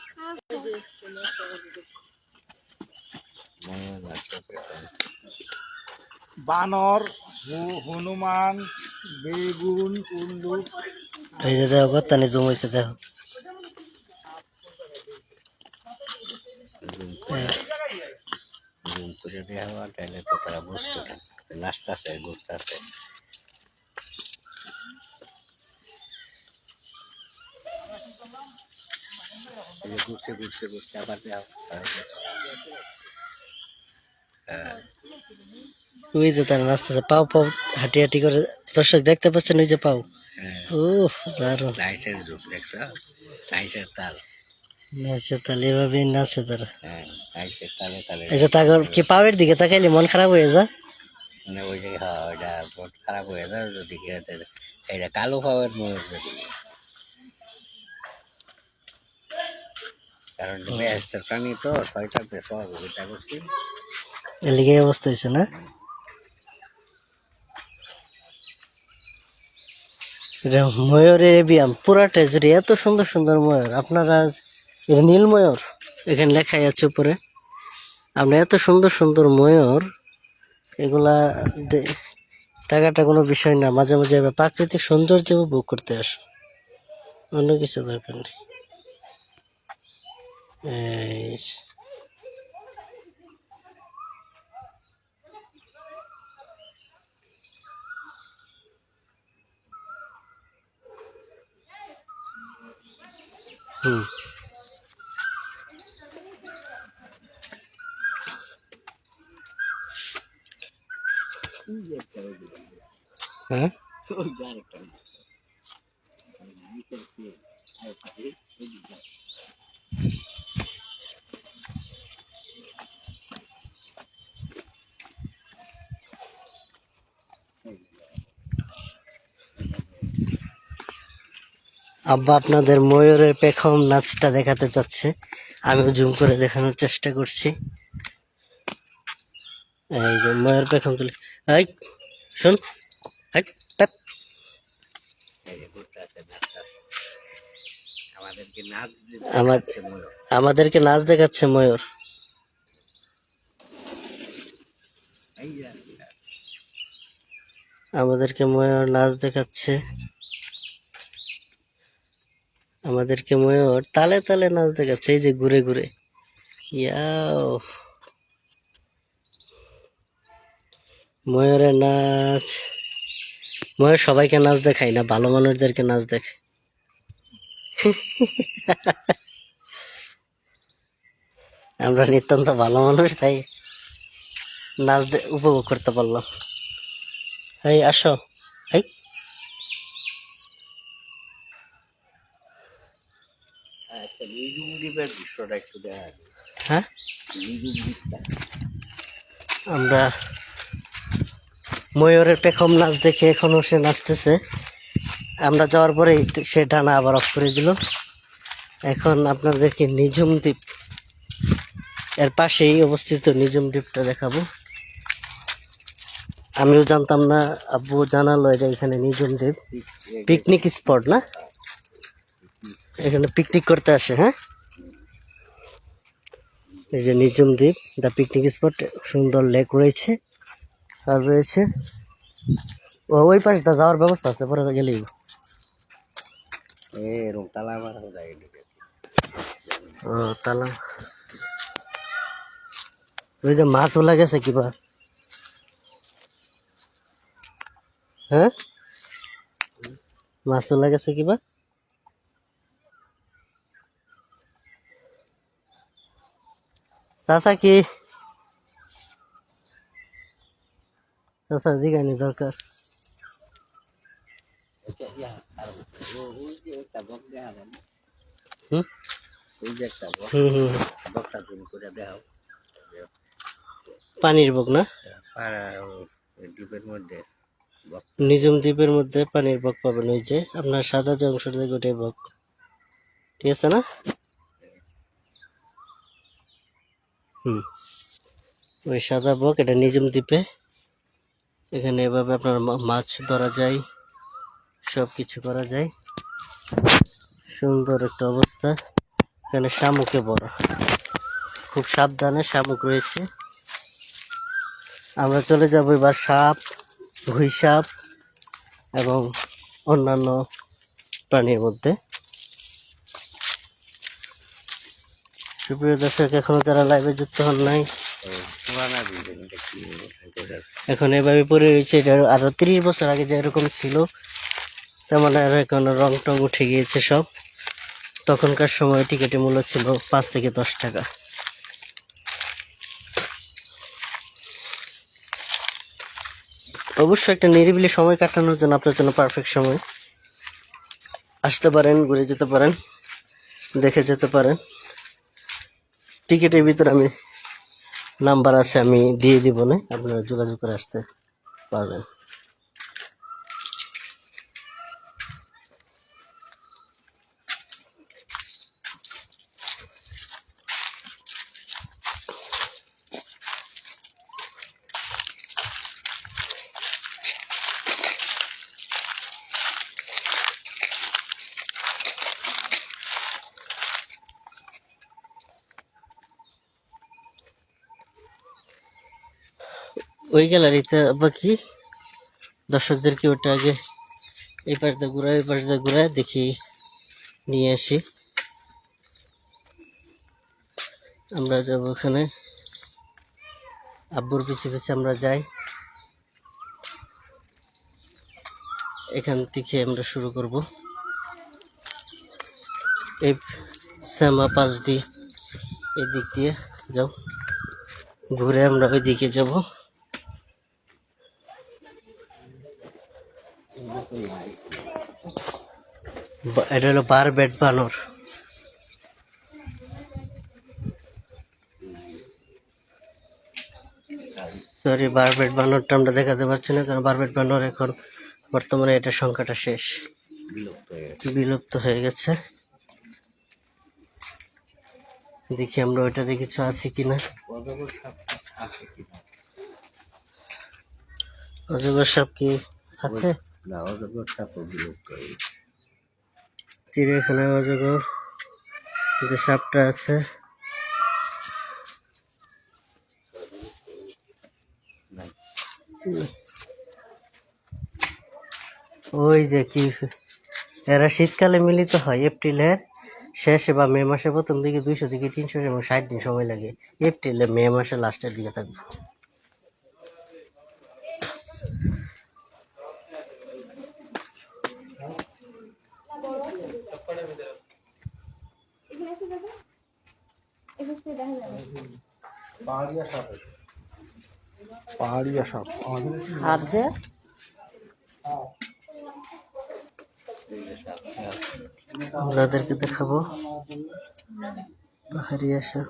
ময়ূর নাচে পেছনে। বানর, হনুমান, বেগুন, উল্লু। এই যে দেখো গত্তানি জুম হয়েছে দেখো। জুম করে দেওয়া হওয়া, তাহলে তো তারা বুঝতো না নাচতেছে ঘুরতেছে। ঘুরছে ঘুরছে ঘুরছে আবার দেওয়া। হ্যাঁ, ওই যে তারা নাচতেছে, পাও পাও হাঁটি হাঁটি করে। দর্শক দেখতে পাচ্ছেন ওই যে পাও। হ্যাঁ, ও দারুণ লাইটের যুগ দেখছো, লাইটের তাল। নাচে, তাহলে এভাবেই নাচে তারা। হ্যাঁ, লাইটের তালে তালে এই যে তাগর কি পাওয়ের দিকে তাকাইলে মন খারাপ হয়ে যায়। মানে ওই যে হ্যাঁ, ওইটা মন খারাপ হয়ে যায় যদি এটা কালো পাওয়ার ময়ূর যদি, কারণ বেহেস্তের প্রাণী তো শয়তানকে সহযোগিতা করছি। এর লিগে এই অবস্থা হয়েছে না। এটা ময়ূরের ব্যায়াম পুরাটা জুড়ে এত সুন্দর সুন্দর ময়ূর। আপনারা এটা নীল ময়ূর, এখানে লেখাই আছে উপরে। আপনার এত সুন্দর সুন্দর ময়ূর, এগুলা টাকাটা কোনো বিষয় না। মাঝে মাঝে এবার প্রাকৃতিক সৌন্দর্য উপভোগ করতে আসো, অন্য কিছু দরকার নেই। এই হুম, হ্যাঁ ওই যে আরেকটা নিচের দিয়ে আরেকটা দিয়ে ওই দিকে। আব্বা আপনাদের ময়ূরের পেখম নাচটা দেখাতে চাচ্ছে, আমিও জুম করে দেখানোর চেষ্টা করছি। এই যে ময়ূর পেখম তুলে, এই শোন, এই, প্যাপ। এই যে ঘুরতে আছে, নাচতে আছে। আমাদেরকে নাচ আমার দেখাচ্ছে ময়ূর। আমাদেরকে নাচ দেখাচ্ছে ময়ূর। এই যে আরেকটা। আমাদেরকে ময়ূর নাচ দেখাচ্ছে, আমাদেরকে ময়ূর তালে তালে নাচ দেখাচ্ছে, এই যে ঘুরে ঘুরে। ইয়াও, ময়ূরের নাচ। ময়ূর সবাইকে নাচ দেখাই না, ভালো মানুষদেরকে নাচ দেখায়। আমরা নিতান্ত ভালো মানুষ, তাই নাচ উপভোগ করতে পারলাম। এই আসো, এই একটা নিঝুম দ্বীপের দৃশ্যটা একটু দেখা যায়। হ্যাঁ, নিঝুম দ্বীপটা আমরা ময়ূরের পেখম নাচ দেখে এখনো সে নাচতেছে। আমরা যাওয়ার পরে সে ডানা আবার অফ করে দিল। এখন আপনাদেরকে নিঝুম দ্বীপ এর পাশেই অবস্থিত নিঝুম দ্বীপটা দেখাবো। আমিও জানতাম না, আব্বু জানালো যে এখানে নিঝুম দ্বীপ পিকনিক স্পট না, এখানে পিকনিক করতে আসে। হ্যাঁ, এই যে নিঝুম দ্বীপ দা পিকনিক স্পট, সুন্দর লেক রয়েছে। আর রয়েছে ওই পাশটা যাওয়ার ব্যবস্থা আছে, পরে গেলেই। এরকম তালা মারা যায় এদিকে। ও তালা, ওই যে মাছও লাগেছে কিবা, হ্যাঁ মাছও লাগেছে কিবা। চাচা কি চাচা জিগানি দরকার। আর ওই যে একটা বক দেখা যায় না, হুম ওই যে একটা বক, হুম হুম বকটা তুমি করে দেখাও। পানির বক না, পাড়া ওই দ্বীপের মধ্যে বক। নিজুম দ্বীপের মধ্যে পানির বক পাবেন, ওই যে আপনার সাদা যে অংশটা দেখে ওটাই বক, ঠিক আছে না? হুম, ওই সাদা বক, এটা নিজুম দ্বীপে। এখানে এভাবে আপনার মাছ ধরা যায়, সব কিছু করা যায়, সুন্দর একটা অবস্থা। এখানে শামুকে বড়, খুব সাবধানে শামুক রয়েছে। আমরা চলে যাব এবার সাপ, ঘুই সাপ এবং অন্যান্য প্রাণীর মধ্যে। সুপ্রিয় দর্শক, এখনো যারা লাইভে যুক্ত হন নাই, পুরানা দিন দেখি করে এখন এভাবে পড়ে রয়েছে। এটা আরো 30 বছর আগে যে এরকম ছিল তেমন আর এখন রং টং উঠে গিয়েছে সব। তখনকার সময় টিকিটের মূল্য ছিল 5 থেকে 10 টাকা। অবশ্যই একটা নিরিবিলি সময় কাটানোর জন্য আপনার জন্য পারফেক্ট সময়। আসতে পারেন, ঘুরে যেতে পারেন, দেখে যেতে পারেন। টিকিটের ভিতরে আমি নাম্বার আছে, আমি দিয়ে দিব না, আপনারা যোগাযোগ করে আসতে পারবেন। ওই গ্যালারিতে আবার কি দর্শকদেরকে ওটা আগে এই পাশ দিয়ে ঘুরায়, এই পাশ দিয়ে ঘুরায় দেখি নিয়ে আসি। আমরা যাবো ওখানে, আব্বুর পিছে পিছে আমরা যাই। এখান থেকে আমরা শুরু করব, এই শ্যামা পাশ দিয়ে এই দিক দিয়ে যাও, ঘুরে আমরা ওই দিকে যাব। এটা হলো বারবেট বানর। সরি, বারবেট বানরটা আমরা দেখাতে পারছি না, কারণ বারবেট বানর এখন বর্তমানে এটার সংখ্যাটা শেষ, বিলুপ্ত হয়ে গেছে। দেখি আমরা ওইটাতে কিছু আছে কিনা। অজগর সাপ কি আছে? না, অজগর সাপও বিলুপ্ত হয়ে গেছে। চিড়িয়াখানায় অজগর, যে সাপটা আছে ওই যে কি, এরা শীতকালে মিলিত হয় এপ্রিলের শেষে বা মে মাসের প্রথম দিকে। 200 থেকে 300 এবং 60 দিন সময় লাগে। এপ্রিলে মে মাসের লাস্টের দিকে থাকবে। পাহাড়িয়া সাপ আর যে আপনাদেরকে দেখাবো পাহাড়িয়া সাপ।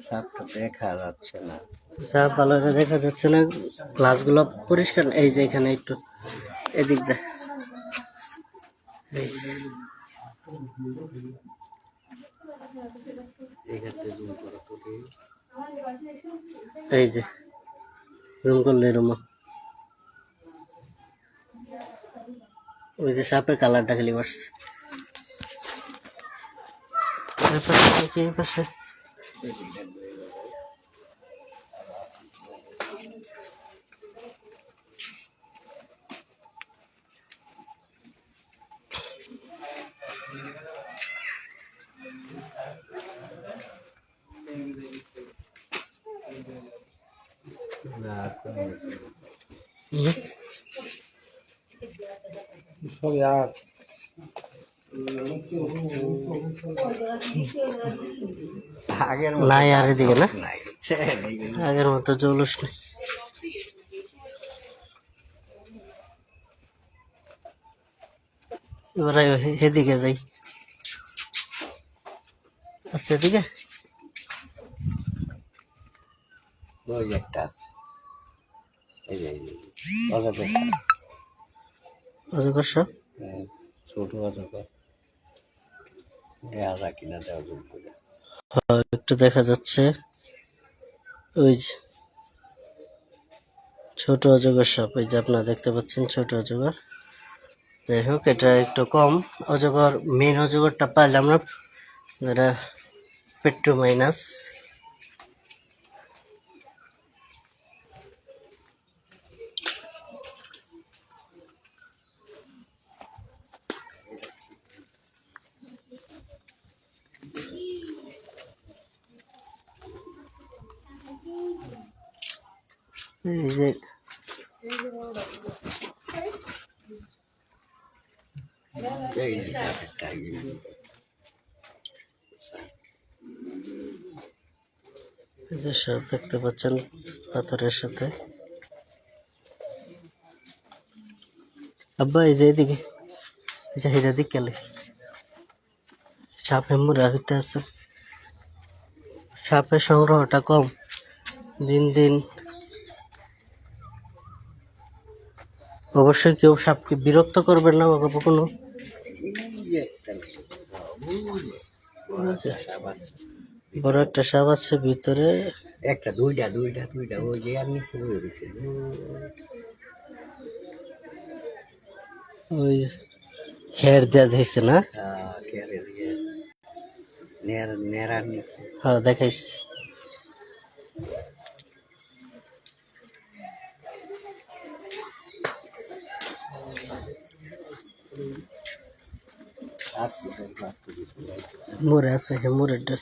সাপটা দেখা যাচ্ছে না। সাপ ভালো করে দেখা যাচ্ছে না, গ্লাসগুলো পরিষ্কার না। এই যে এখানে একটু এদিক দেখ, এই যে জুম করলে এরম, ওই যে সাপের কালারটা খালি বাড়ছে। এই পাশে না হুম? সবই আর আগের মতো নাই আর এদিকে না নাই আগের মতো জলুস নেই। এবার এদিকে যাই, আচ্ছা এদিকে ওই যে একটা আছে এই যে অজগর অজগর সাপ। ছোট অজগর দেওয়া যায় কিনা দেওয়া যাবে একটু দেখা যাচ্ছে ওই যে ছোট অজগর সাপ, ওই যে আপনারা দেখতে পাচ্ছেন ছোট অজগর। যাই হোক এটা একটু কম অজগর, মেন অজগরটা পাইলাম না, এটা পেট্রো মাইনাস। এই যে এই যে একটা এই যে সাপ দেখতে পাচ্ছেন পাথরের সাথে। আব্বা এই যে এদিকে, এই যে হিরা দিক গেলে সাপ এমরা হইতে আছে। সাপের সংগ্রহটা কম দিন দিন। অবশ্যই কেউ সাপকে বিরক্ত করবেন না কখনো। বড় একটা সাপ আছে ভিতরে, একটা দুইটা ওই যে আর নিচে রয়ে গেছে ওই খের দেওয়া দিয়েছে না। নেড়ার নিচে হ্যাঁ দেখাইছি। মোরে আছে, হ্যাঁ মোরের ডাল।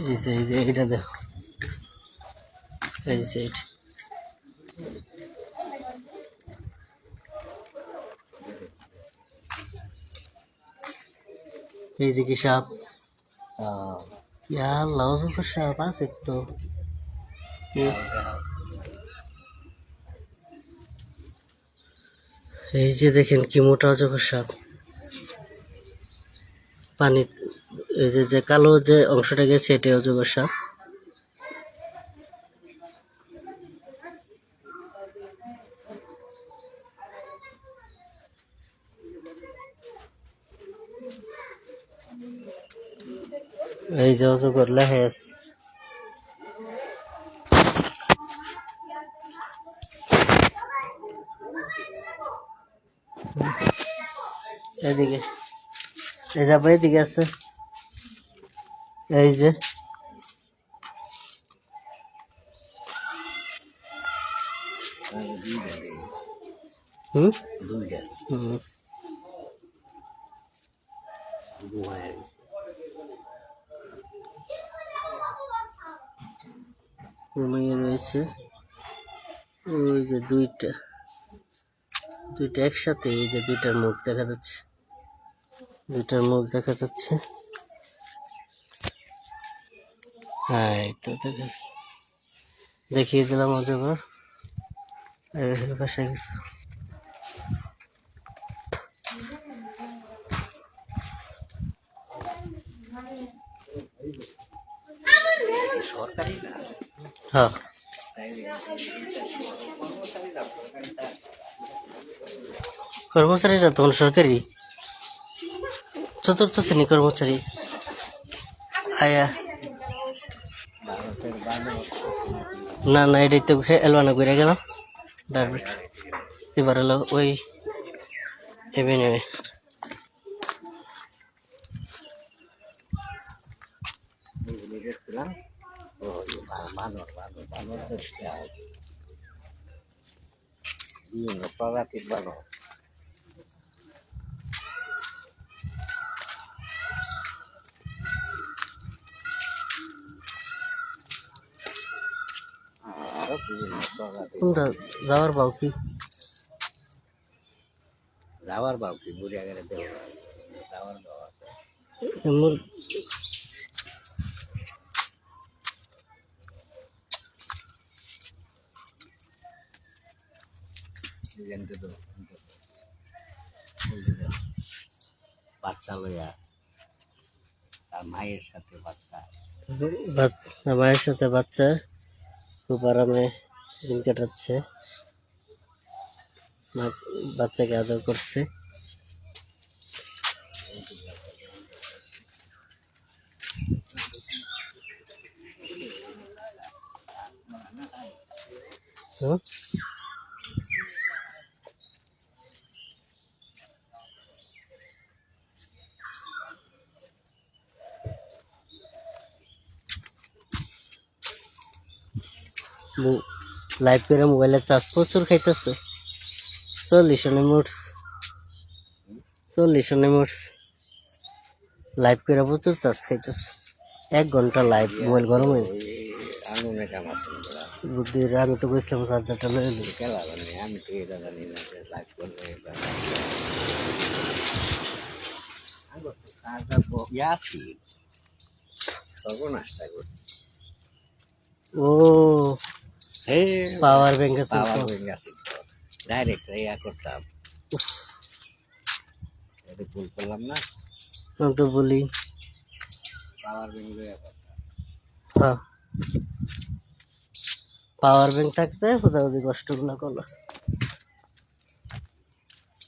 এই যে এইটা দেখো, এই যে এইটা। এই যে কি সাপ, ইয়া লাউজ সাপ আছে তো। এই যে দেখেন কি মোটা অজগর সাপ পানি, এই যে যে কালো যে অংশটা গেছে এটাই অজগর সাপ। এই যে অজগর লেহেস, এদিকে এই যে আবার এদিকে আছে, এই যে হুম দুইটা হুম গুহায় ঘুমিয়ে রয়েছে। ওই যে দুইটা একসাথে, এই যে দুইটার মুখ দেখা যাচ্ছে, হ্যাঁ এই তো দেখিয়ে দিলাম অজগর। এই পাশে গেছে। সরকারি না হ্যাঁ কর্মচারীরা তখন সরকারি চতুর্থ শ্রেণী কর্মচারী আয়া। ভারতের বানর না না এটাই তো এলবানা করে গেলাম এবার এলো ওই এভিনিউ। এগুলি দেখছিলাম বানর দেখতে হয় বিভিন্ন প্রজাতির বানর আরো বিভিন্ন প্রজাতি কোনটা যাওয়ার পাও কি? যাওয়ার বাউ কি বুড়িয়া গেলে দেব যাওয়ার বাউ আছে মোর জানতে তো বাচ্চা লইয়া তার মায়ের সাথে বাচ্চা মায়ের সাথে বাচ্চা খুব আরামে দিন কাটাচ্ছে, বাচ্চাকে আদর করছে। হুম? লাইভ করে মোবাইলের চার্জ প্রচুর খাইতেছে, 40 এমএস লাইভ করে প্রচুর চার্জ খাইতেছে। 1 ঘন্টা লাইভ, মোবাইল গরম হয়ে আগুনে কামাচ্ছেন বুদ্ধি। আমি তো গেছিলাম চার্জারটা লয়ে এলি। খেলা জানি আমি তো এটা জানি না যে লাইভ করবে ইয়াসি সর্বনাশটা করছে ও হে পাওয়ার ব্যাংক আছে পাওয়ার তো। ব্যাংক আছে ডাইরেক্ট ইয়া করতাম এটা ভুল করলাম না আমি তো বলি পাওয়ার ব্যাংক হ্যাঁ, পাওয়ার ব্যাংক থাকতে কোথাও কষ্ট না করলো।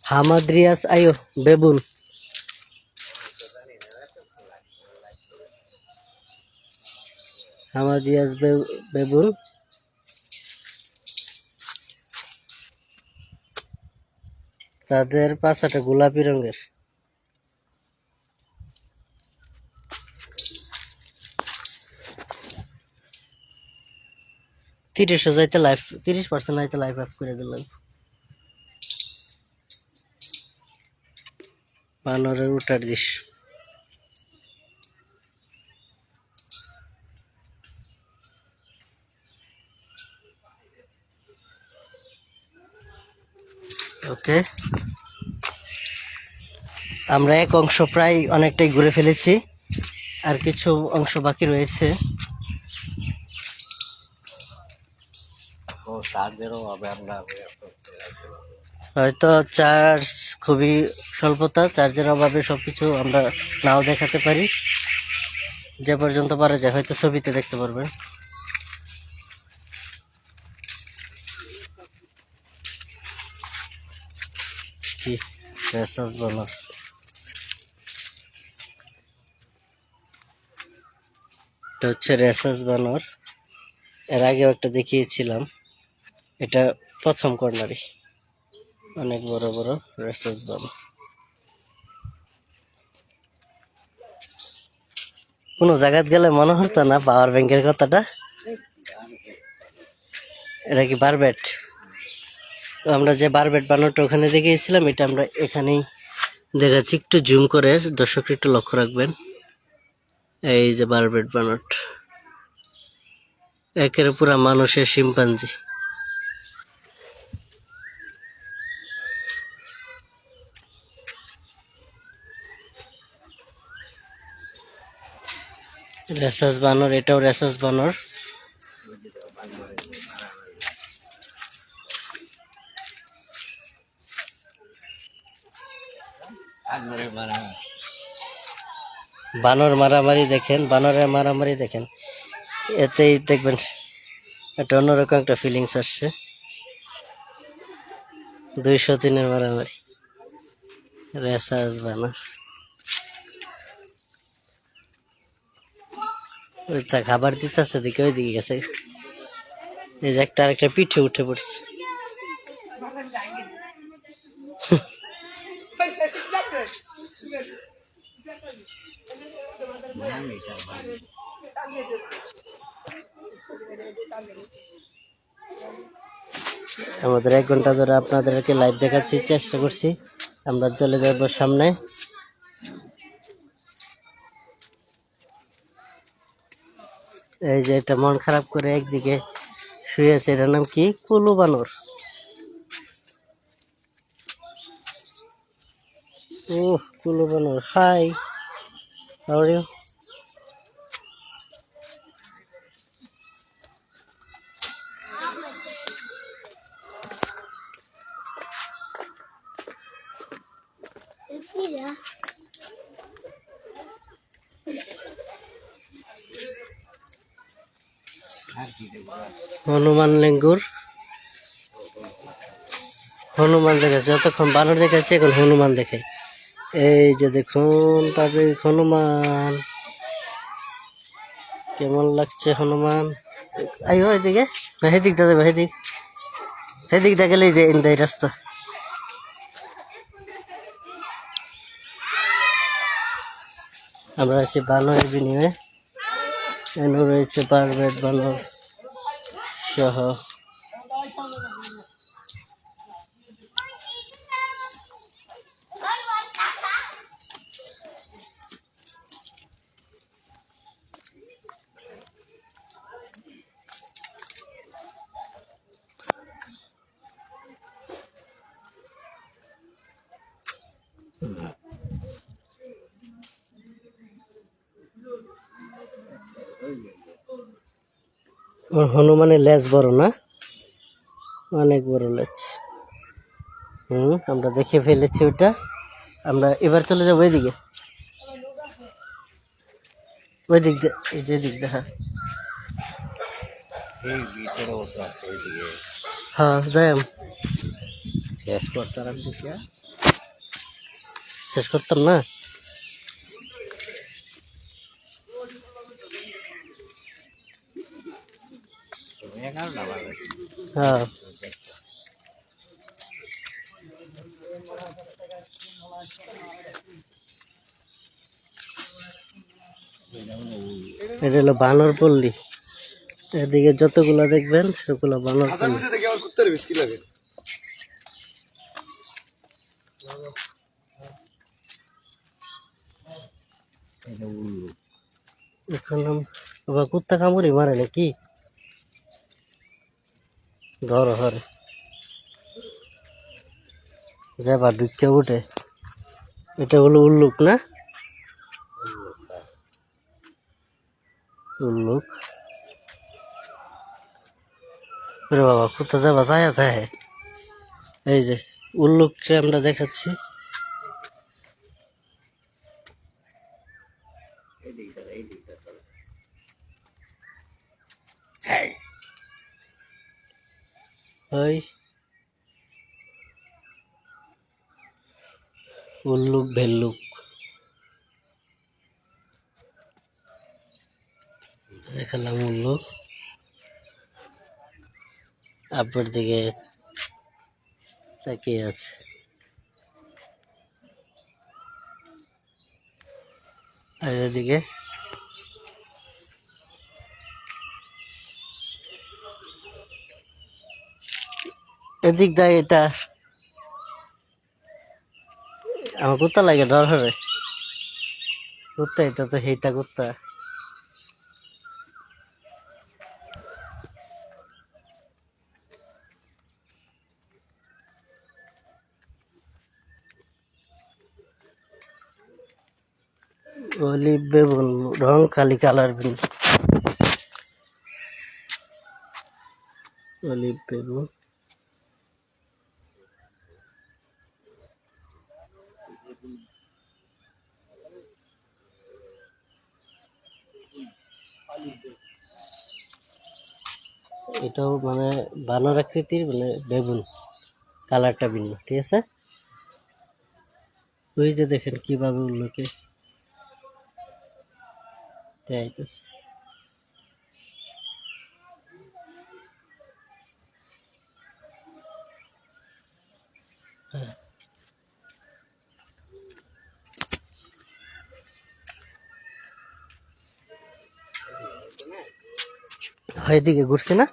হামাদ্রিয়াস আয়ো বেবুন, হামাদ্রিয়াস বেবুন তাদের পাছাটা গোলাপি রঙের। যাইতে লাইফ 30% যাইতে লাইফ অফ করে দিলাম। বানরের উঠার দৃশ্য। ওকে, আমরা এক অংশ প্রায় অনেকটাই ঘুরে ফেলেছি, আর কিছু অংশ বাকি রয়েছে। ও চার্জেরও হবে আমরা হয়তো চার্জ খুবই স্বল্পতা, চার্জের অভাবে সবকিছু আমরা নাও দেখাতে পারি। যে পর্যন্ত পারা যায় হয়তো ছবিতে দেখতে পারবেন। কি রেসাস বানর, এটা হচ্ছে রেসাস বানর। এর আগেও একটা দেখিয়েছিলাম, এটা প্রথম কর্নারে অনেক বড় বড় রেসাস বানর। কোনো জায়গায় গেলে মনে হতো না পাওয়ার ব্যাংকের কথাটা। এটা কি বারবেট? তো আমরা যে বারবেট বানরটা ওখানে দেখিয়েছিলাম, এটা আমরা এখানেই দেখাচ্ছি। একটু জুম করে দর্শক একটু লক্ষ্য রাখবেন। এই যে বারবেট বানরটা একের পুরা মানুষের শিম্পাঞ্জি। রেসাস বানর, এটাও রেসাস বানর। আগুনে মারা বানর মারামারি দেখেন, বানরের মারামারি দেখেন, এতেই দেখবেন একটা অন্যরকম একটা ফিলিংস আসছে। 203-এর মারামারি, রেসাস বানর। ওইটা খাবার দিতেছে, দিকে ওই দিকে গেছে। এই যে একটা আরেকটা পিঠে উঠে পড়ছে। আমাদের 1 ঘন্টা ধরে আপনাদেরকে লাইভ দেখাচ্ছি, চেষ্টা করছি। আমরা চলে যাবো সামনে। এই যে এটা মন খারাপ করে একদিকে শুয়ে আছে, এটার নাম কি? কুলু বানর। ও কুলু বানর, হাই, হাউ আর ইউ? হনুমান লেঙ্গুর, হনুমান দেখাচ্ছে, যতক্ষণ বানর দেখাচ্ছে এখন হনুমান দেখায়। এই যে দেখুন পাবলিক, হনুমান কেমন লাগছে হনুমান। আইও এদিকে, না সেদিকটা যাবে, সেদিকটা গেলেই যে এই রাস্তা। আমরা আছি বানরের বিনিময়ে, এখানে রয়েছে বারবেট বানর সহ। হনুমানের লেজ বড় না, অনেক বড় লেজ। আমরা দেখে ফেলেছি ওটা। আমরা এবার চলে যাবো ওইদিকে, ওই দিক দিয়ে, এই যে দিক দেখা। এই ভিতরে ওটা আছে ওইদিকে হ্যাঁ যাই, শেষ করতে রাখবো কি শেষ করতাম না। তুমি 11টা বাজে হ্যাঁ এটা হলো বানর পল্লী। এদিকে যতগুলা দেখবেন সেগুলো বানর পল্লী। এটা উল্লু এখন আবার কুত্তা কামড়ি মারে নাকি, ধর হরে যাবার ঢুকতে উঠে। এটা হলো উল্লুক না, উল্লুক। ওরে বাবা, কুত্তা যাবা তায়া তাহে। এই যে উল্লুককে আমরা দেখাচ্ছি। ওই উল্লুক ভেল্লুক দেখালাম, উল্লুক আপনার দিকে তাকিয়ে আছে। আর এদিকে এদিক দেয়, এটা আমার কুত্তা লাগে, ডর হবে কুত্তা, এটা তো সেইটা কুত্তা। অলিভ বেগুন রং খালি কালার বেগুন, অলিভ বেগুন। এটাও মানে বানর আকৃতির, মানে বেগুন, কালারটা ভিন্ন, ঠিক আছে। ওই যে দেখেন কিভাবে উল্লোকে দেখাইতেছে। এদিকে ঘুরছে না,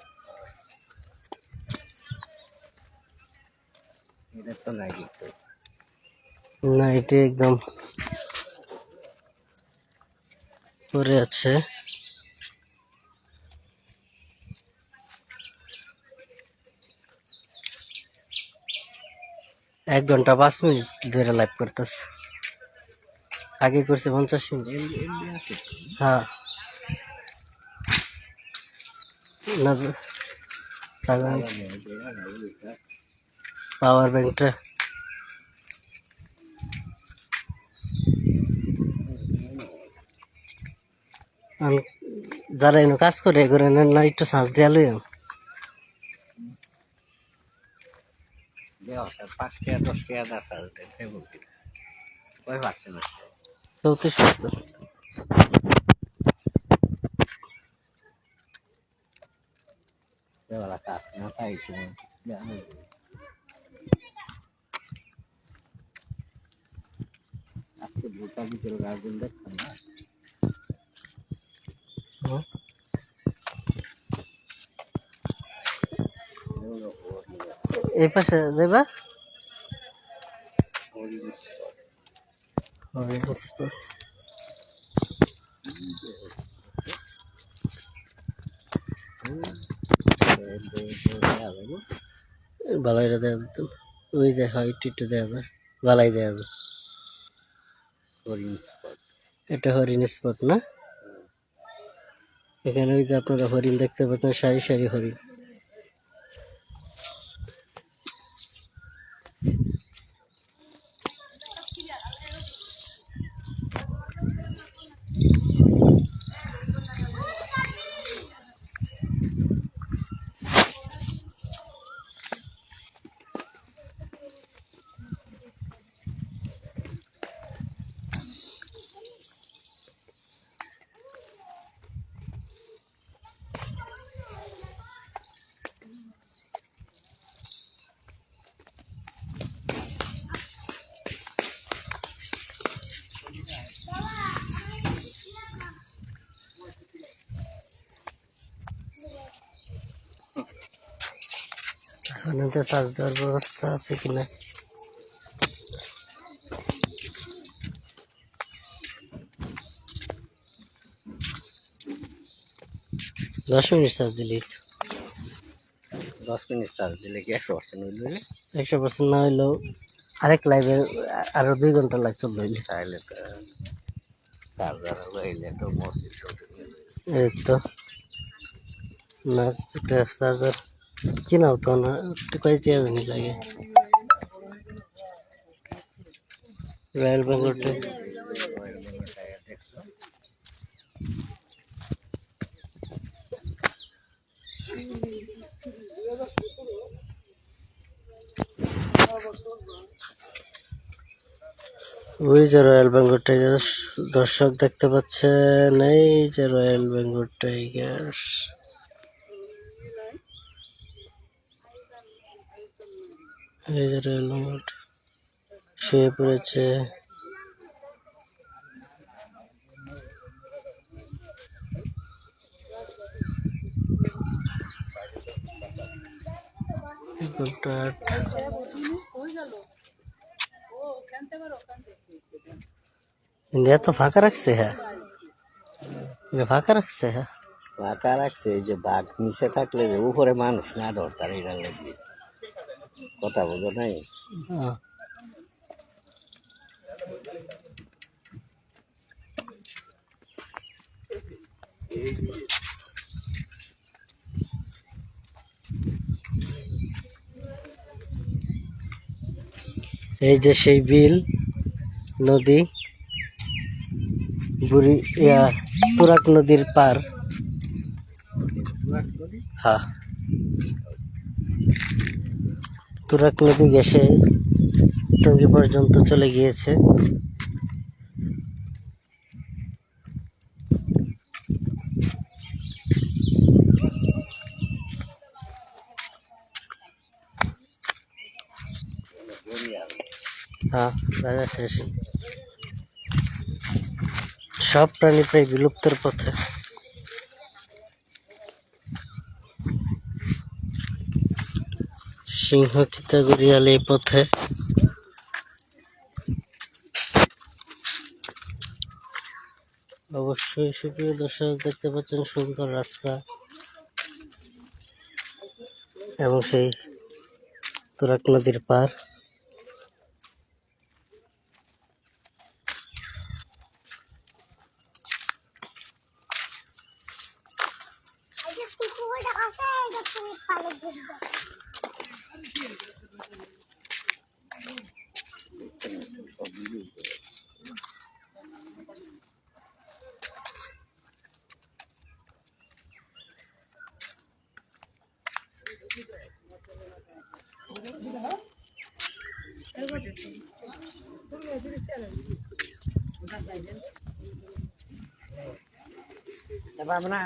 এটা তো লাগে না এটা একদম পরে আছে। 1 ঘন্টা 5 মিনিট ধরে লাইভ করতেছে, আগে করছে 50 মিনিট। হ্যাঁ না পাওয়ার ব্যাংকটা যারা এনে কাজ করে করে না একটু শ্বাস দেওয়া লই 5 টাকা 10 টাকা দাস আছে কয় পাচ্ছে না 34 দেওয়ালা কাজ না পাই আজকে ভোটার ভিতরে গার্জেন দেখছেন না এই পাশে যাবা বালাইটা দেওয়া যেত, ওই যে হয় একটু একটু দেওয়া যায়, বালাই দেওয়া যায়। এটা হরিণ স্পট না? এখানে ওই যে আপনারা হরিণ দেখতে পাচ্ছেন, সারি সারি হরিণ। এখন চার্জ দেওয়ার ব্যবস্থা আছে কিনা, 10 মিনিট চার্জ দিলেই তো। 10 মিনিট চার্জ দিলে কি 100% হইল? 100% না হইলেও আরেক লাইভে আরো 2 ঘন্টা লাগছে হইলে। তাহলে তো চার্জার হইলে তো মসজিদ এই তো না, এটা চার্জার কিনাও তো না, কয় চেয়ে জানি লাগে। রয়্যাল বেঙ্গলটা ওই যে রয়্যাল বেঙ্গল টাইগার দর্শক দেখতে পাচ্ছেন, এই যে রয়্যাল বেঙ্গল টাইগার। এই যে রয়্যাল বেঙ্গল শুয়ে পড়েছে। ইন্ডিয়া তো ফাঁকা রাখছে, হ্যাঁ ফাঁকা রাখছে, হ্যাঁ ফাঁকা রাখছে। এই যে বাঘ নিচে থাকলে যে উপরে মানুষ না ধরতার এটা লাগবে, কথা বলো নাই। এই যে সেই বিল নদী, তুরাগ নদীর পার। হ্যাঁ তুরাগ নদী গেছে টঙ্গী পর্যন্ত চলে গিয়েছে। হ্যাঁ দেখা শেষ, সব প্রাণী প্রায় বিলুপ্তের পথে। সিংহ, চিতা, ঘড়িয়াল এই পথে। অবশ্যই সুপ্রিয় দর্শক দেখতে পাচ্ছেন সুন্দর রাস্তা এবং সেই তুরাগ নদীর পার। তারপর আমরা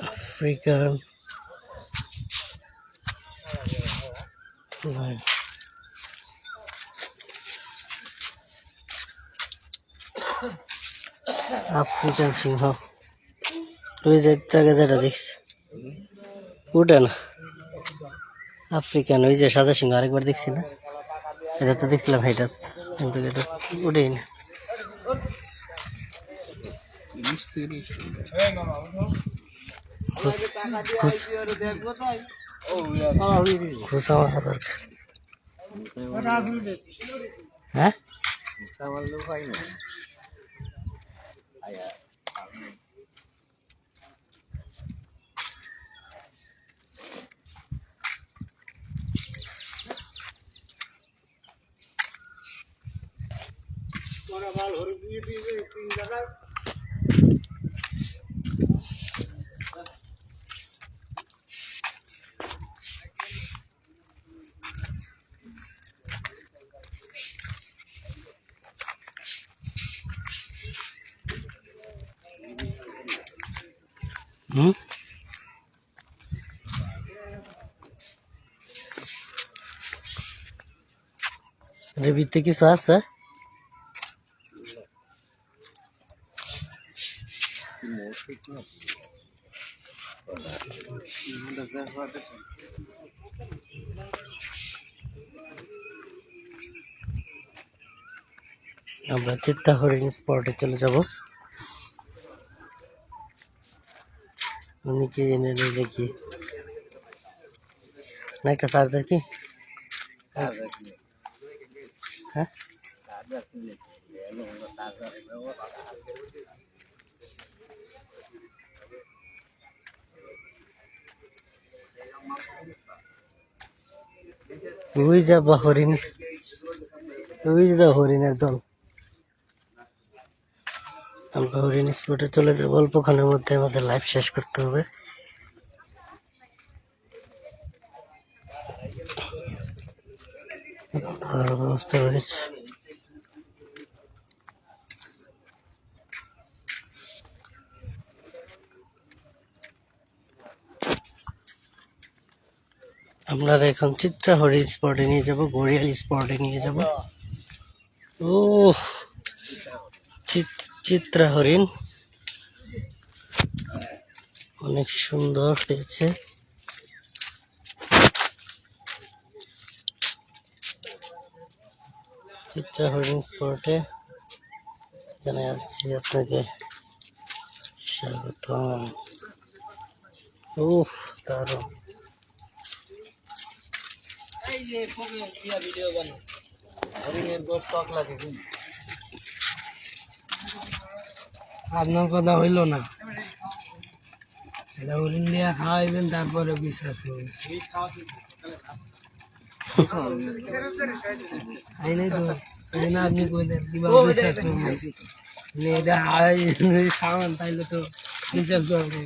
আফ্রিকান লায়ন। আফ্রিকান সিংহ তুই যেতে আগে যেটা দেখছি ওটা না আফ্রিকান, ওই যে সাদা সিংহ আরেকবার দেখছি না, এটা তো দেখছিলাম এটা, কিন্তু এটা ওটাই না। খুশা মারা দরকার। হ্যাঁ হুম এর ভিতরে কিছু আছে? আমরা চিত্তা হরিণ স্পটে চলে যাব। উনি কি এনে দেখি না, একটা চার্জার কি? হ্যাঁ ওই যাবা হরিণ, ওই যা হরিণের দল। আমরা হরিণ স্পটে চলে যাবো, অল্পক্ষণের মধ্যে আমাদের লাইভ শেষ করতে হবে। খাওয়ার ব্যবস্থা রয়েছে। আমরা এখন চিত্রা হরিণ স্পটে নিয়ে যাব, ঘড়িয়াল স্পটে নিয়ে যাব। ও চিত্রা হরিণ অনেক সুন্দর হয়েছে। চিত্রা হরিণ স্পটে জানাই আসছি আপনাকে স্বাগতম। উফ দারুণ। আপনার কথা হইল না, এটা হরিণ দিয়ে খাওয়াইবেন, তারপরে বিশ্বাস করবেন। তাই নাই তো, এই না আপনি কইলেন কিভাবে বিশ্বাস করবেন? আপনি এটা হারাই খাওয়ান তাইলে তো বিশ্বাস করবেন।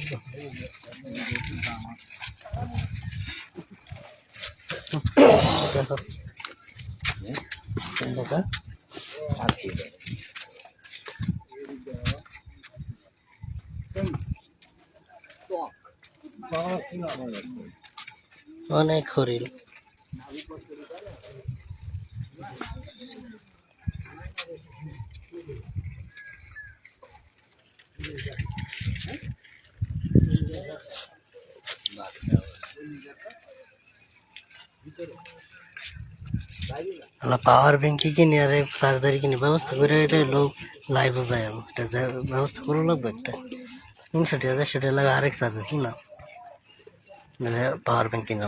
অনেক হরিণ। পাওয়ার ব্যাংকে কিনে আর চার্জার কিনে ব্যবস্থা করে এটা লোক লাইভ যায়, এটা ব্যবস্থা করে লাগবে একটা। 300 টাকা 400 টাকা লাগে আরেক চার্জার কিনা পাওয়ার ব্যাংক কিনা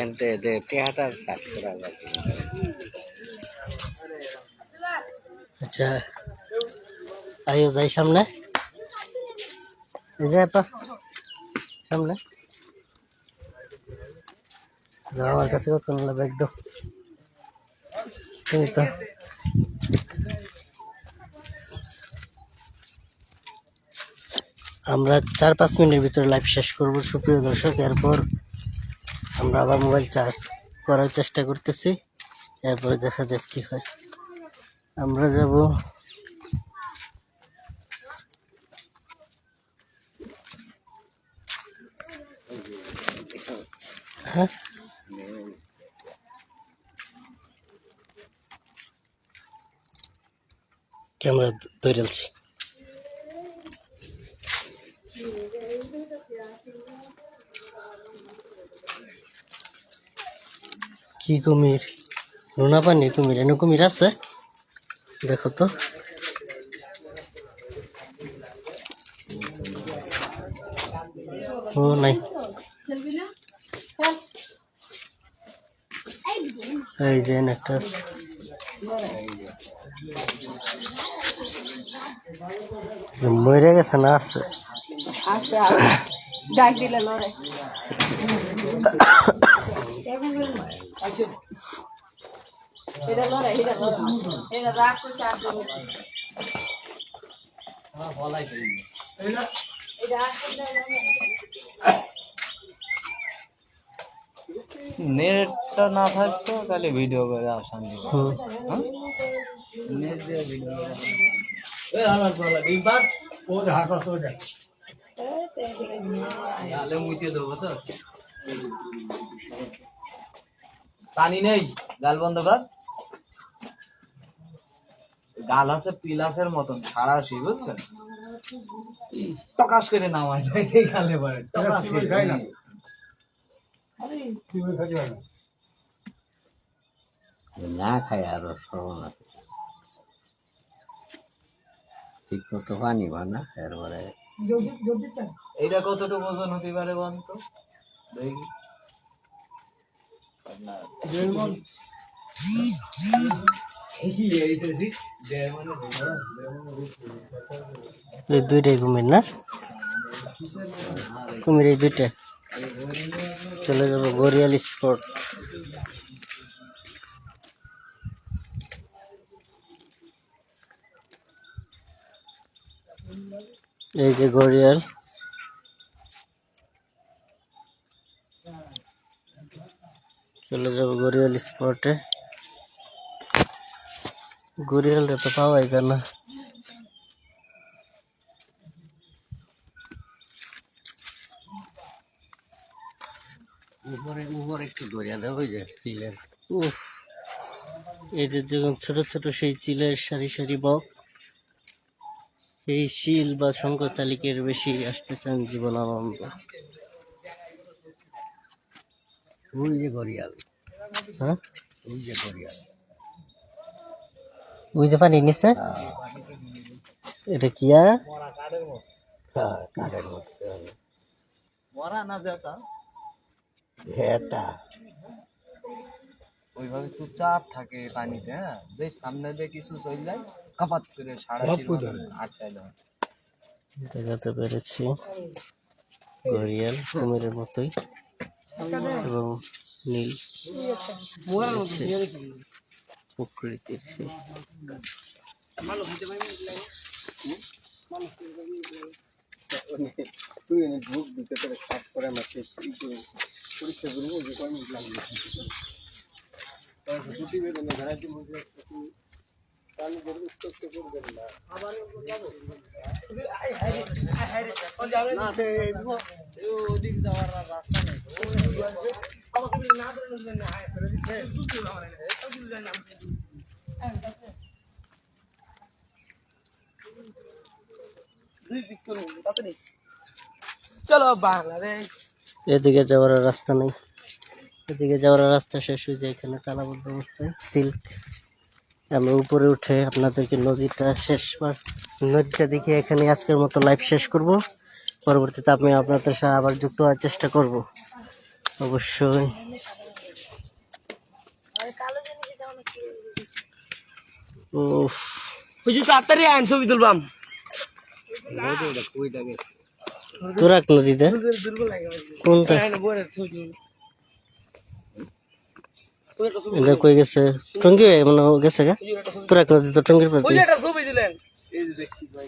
এনতে দে তেহাটার সাত করা লাগে আচ্ছা আইও যাই সামনে এই যে আপা সামনে যাও আমার কাছে কত না ব্যাগ দাও তুমি তো আমরা 4-5 মিনিটের ভিতরে লাইভ শেষ করব সুপ্রিয় দর্শক এরপর আমরা আবার মোবাইল চার্জ করার চেষ্টা করতেছি এরপরে দেখা যাক কি হয় আমরা যাব হ্যাঁ ক্যামেরা ধরেছি কি কুমির লোনা পানি কুমির এনে কুমির আছে দেখো তো ও নাই এই যে একটা মরে গেছে না আছে আচ্ছা ডাক দিলে লড়ে এটা লড়ে এটা রাগ করছে আর নেটটা না থাকতো তাহলে ভিডিও করে শান্তি নেট দিয়ে ভিডিও মুইতে দেবো তো পানি নেই গাল বন্ধ কর গাল আছে পিলাসের মতন সারাশি বুঝছেন টকাশ করে নামায় এই গালে পরে টকাশ করে খাই না না খাই আরো সর্বনা ঠিক মতো পানি বানা এরপরে এইটা কতটুকু ওজন হতে পারে বলতো দেখি এই দুইটাই কুমির না কুমির এই দুইটা চলে যাবো গড়িয়াল স্পট এই যে গড়িয়াল চলে যাবো গড়িয়াল স্পটে গড়িয়ালটা তো পাওয়াই যায় না উপরে একটু গড়িয়াল হয়ে যায় চিলের উফ এদের যখন ছোট ছোট সেই চিলের সারি সারি বক এই শিল বা শঙ্কর চালিকের বেশি আসতেছেন জীবন আনন্দ ওই যে গড়িয়াল হ্যাঁ ওই যে গড়িয়াল ওই যে পানি নিচ্ছে এটা কি আর কাঠের মধ্যে মরা না যেটা ওইভাবে চুপচাপ থাকে পানিতে হ্যাঁ বেশ সামনে দিয়ে কিছু চলে যায় কাপাত করে সারা আটকায় দেয় দেখাতে পেরেছি গড়িয়াল কুমিরের মতোই এবং নীল হচ্ছে প্রকৃতির সেই তুই গ্রুপ দিতে করে কাজ করে আমাকে পরীক্ষা করবো যে কয় মিনিট লাগবে প্রতিবেদনে ভ্যারাইটি মধ্যে পানি করে উত্তর করবেন না আবার ওদিক যাওয়ার রাস্তা নেই চলো বাংলাদেশ এদিকে যাওয়ার আর রাস্তা নেই এদিকে যাওয়ার রাস্তা শেষ হয়ে যায় এখানে তালাবদ্ধ অবস্থায় সিল্ক আমরা উপরে উঠে আপনাদেরকে নদীটা দেখে এখানে আজকের মতো লাইভ শেষ করব। পরবর্তীতে আমি আপনাদের সাথে আবার যুক্ত হওয়ার চেষ্টা করব অবশ্যই। উফ, হুজুর তাড়াতাড়ি আইন ছবি তুলবাম। তুরাগ নদীতে কোনটা এটা কই গেছে? টঙ্গি হয়ে মনে হয় গেছে গা। তুরাগ নদী তো টঙ্গির প্রতি। হুজুর একটা ছবি দিলেন। এই যে দেখছি ভাই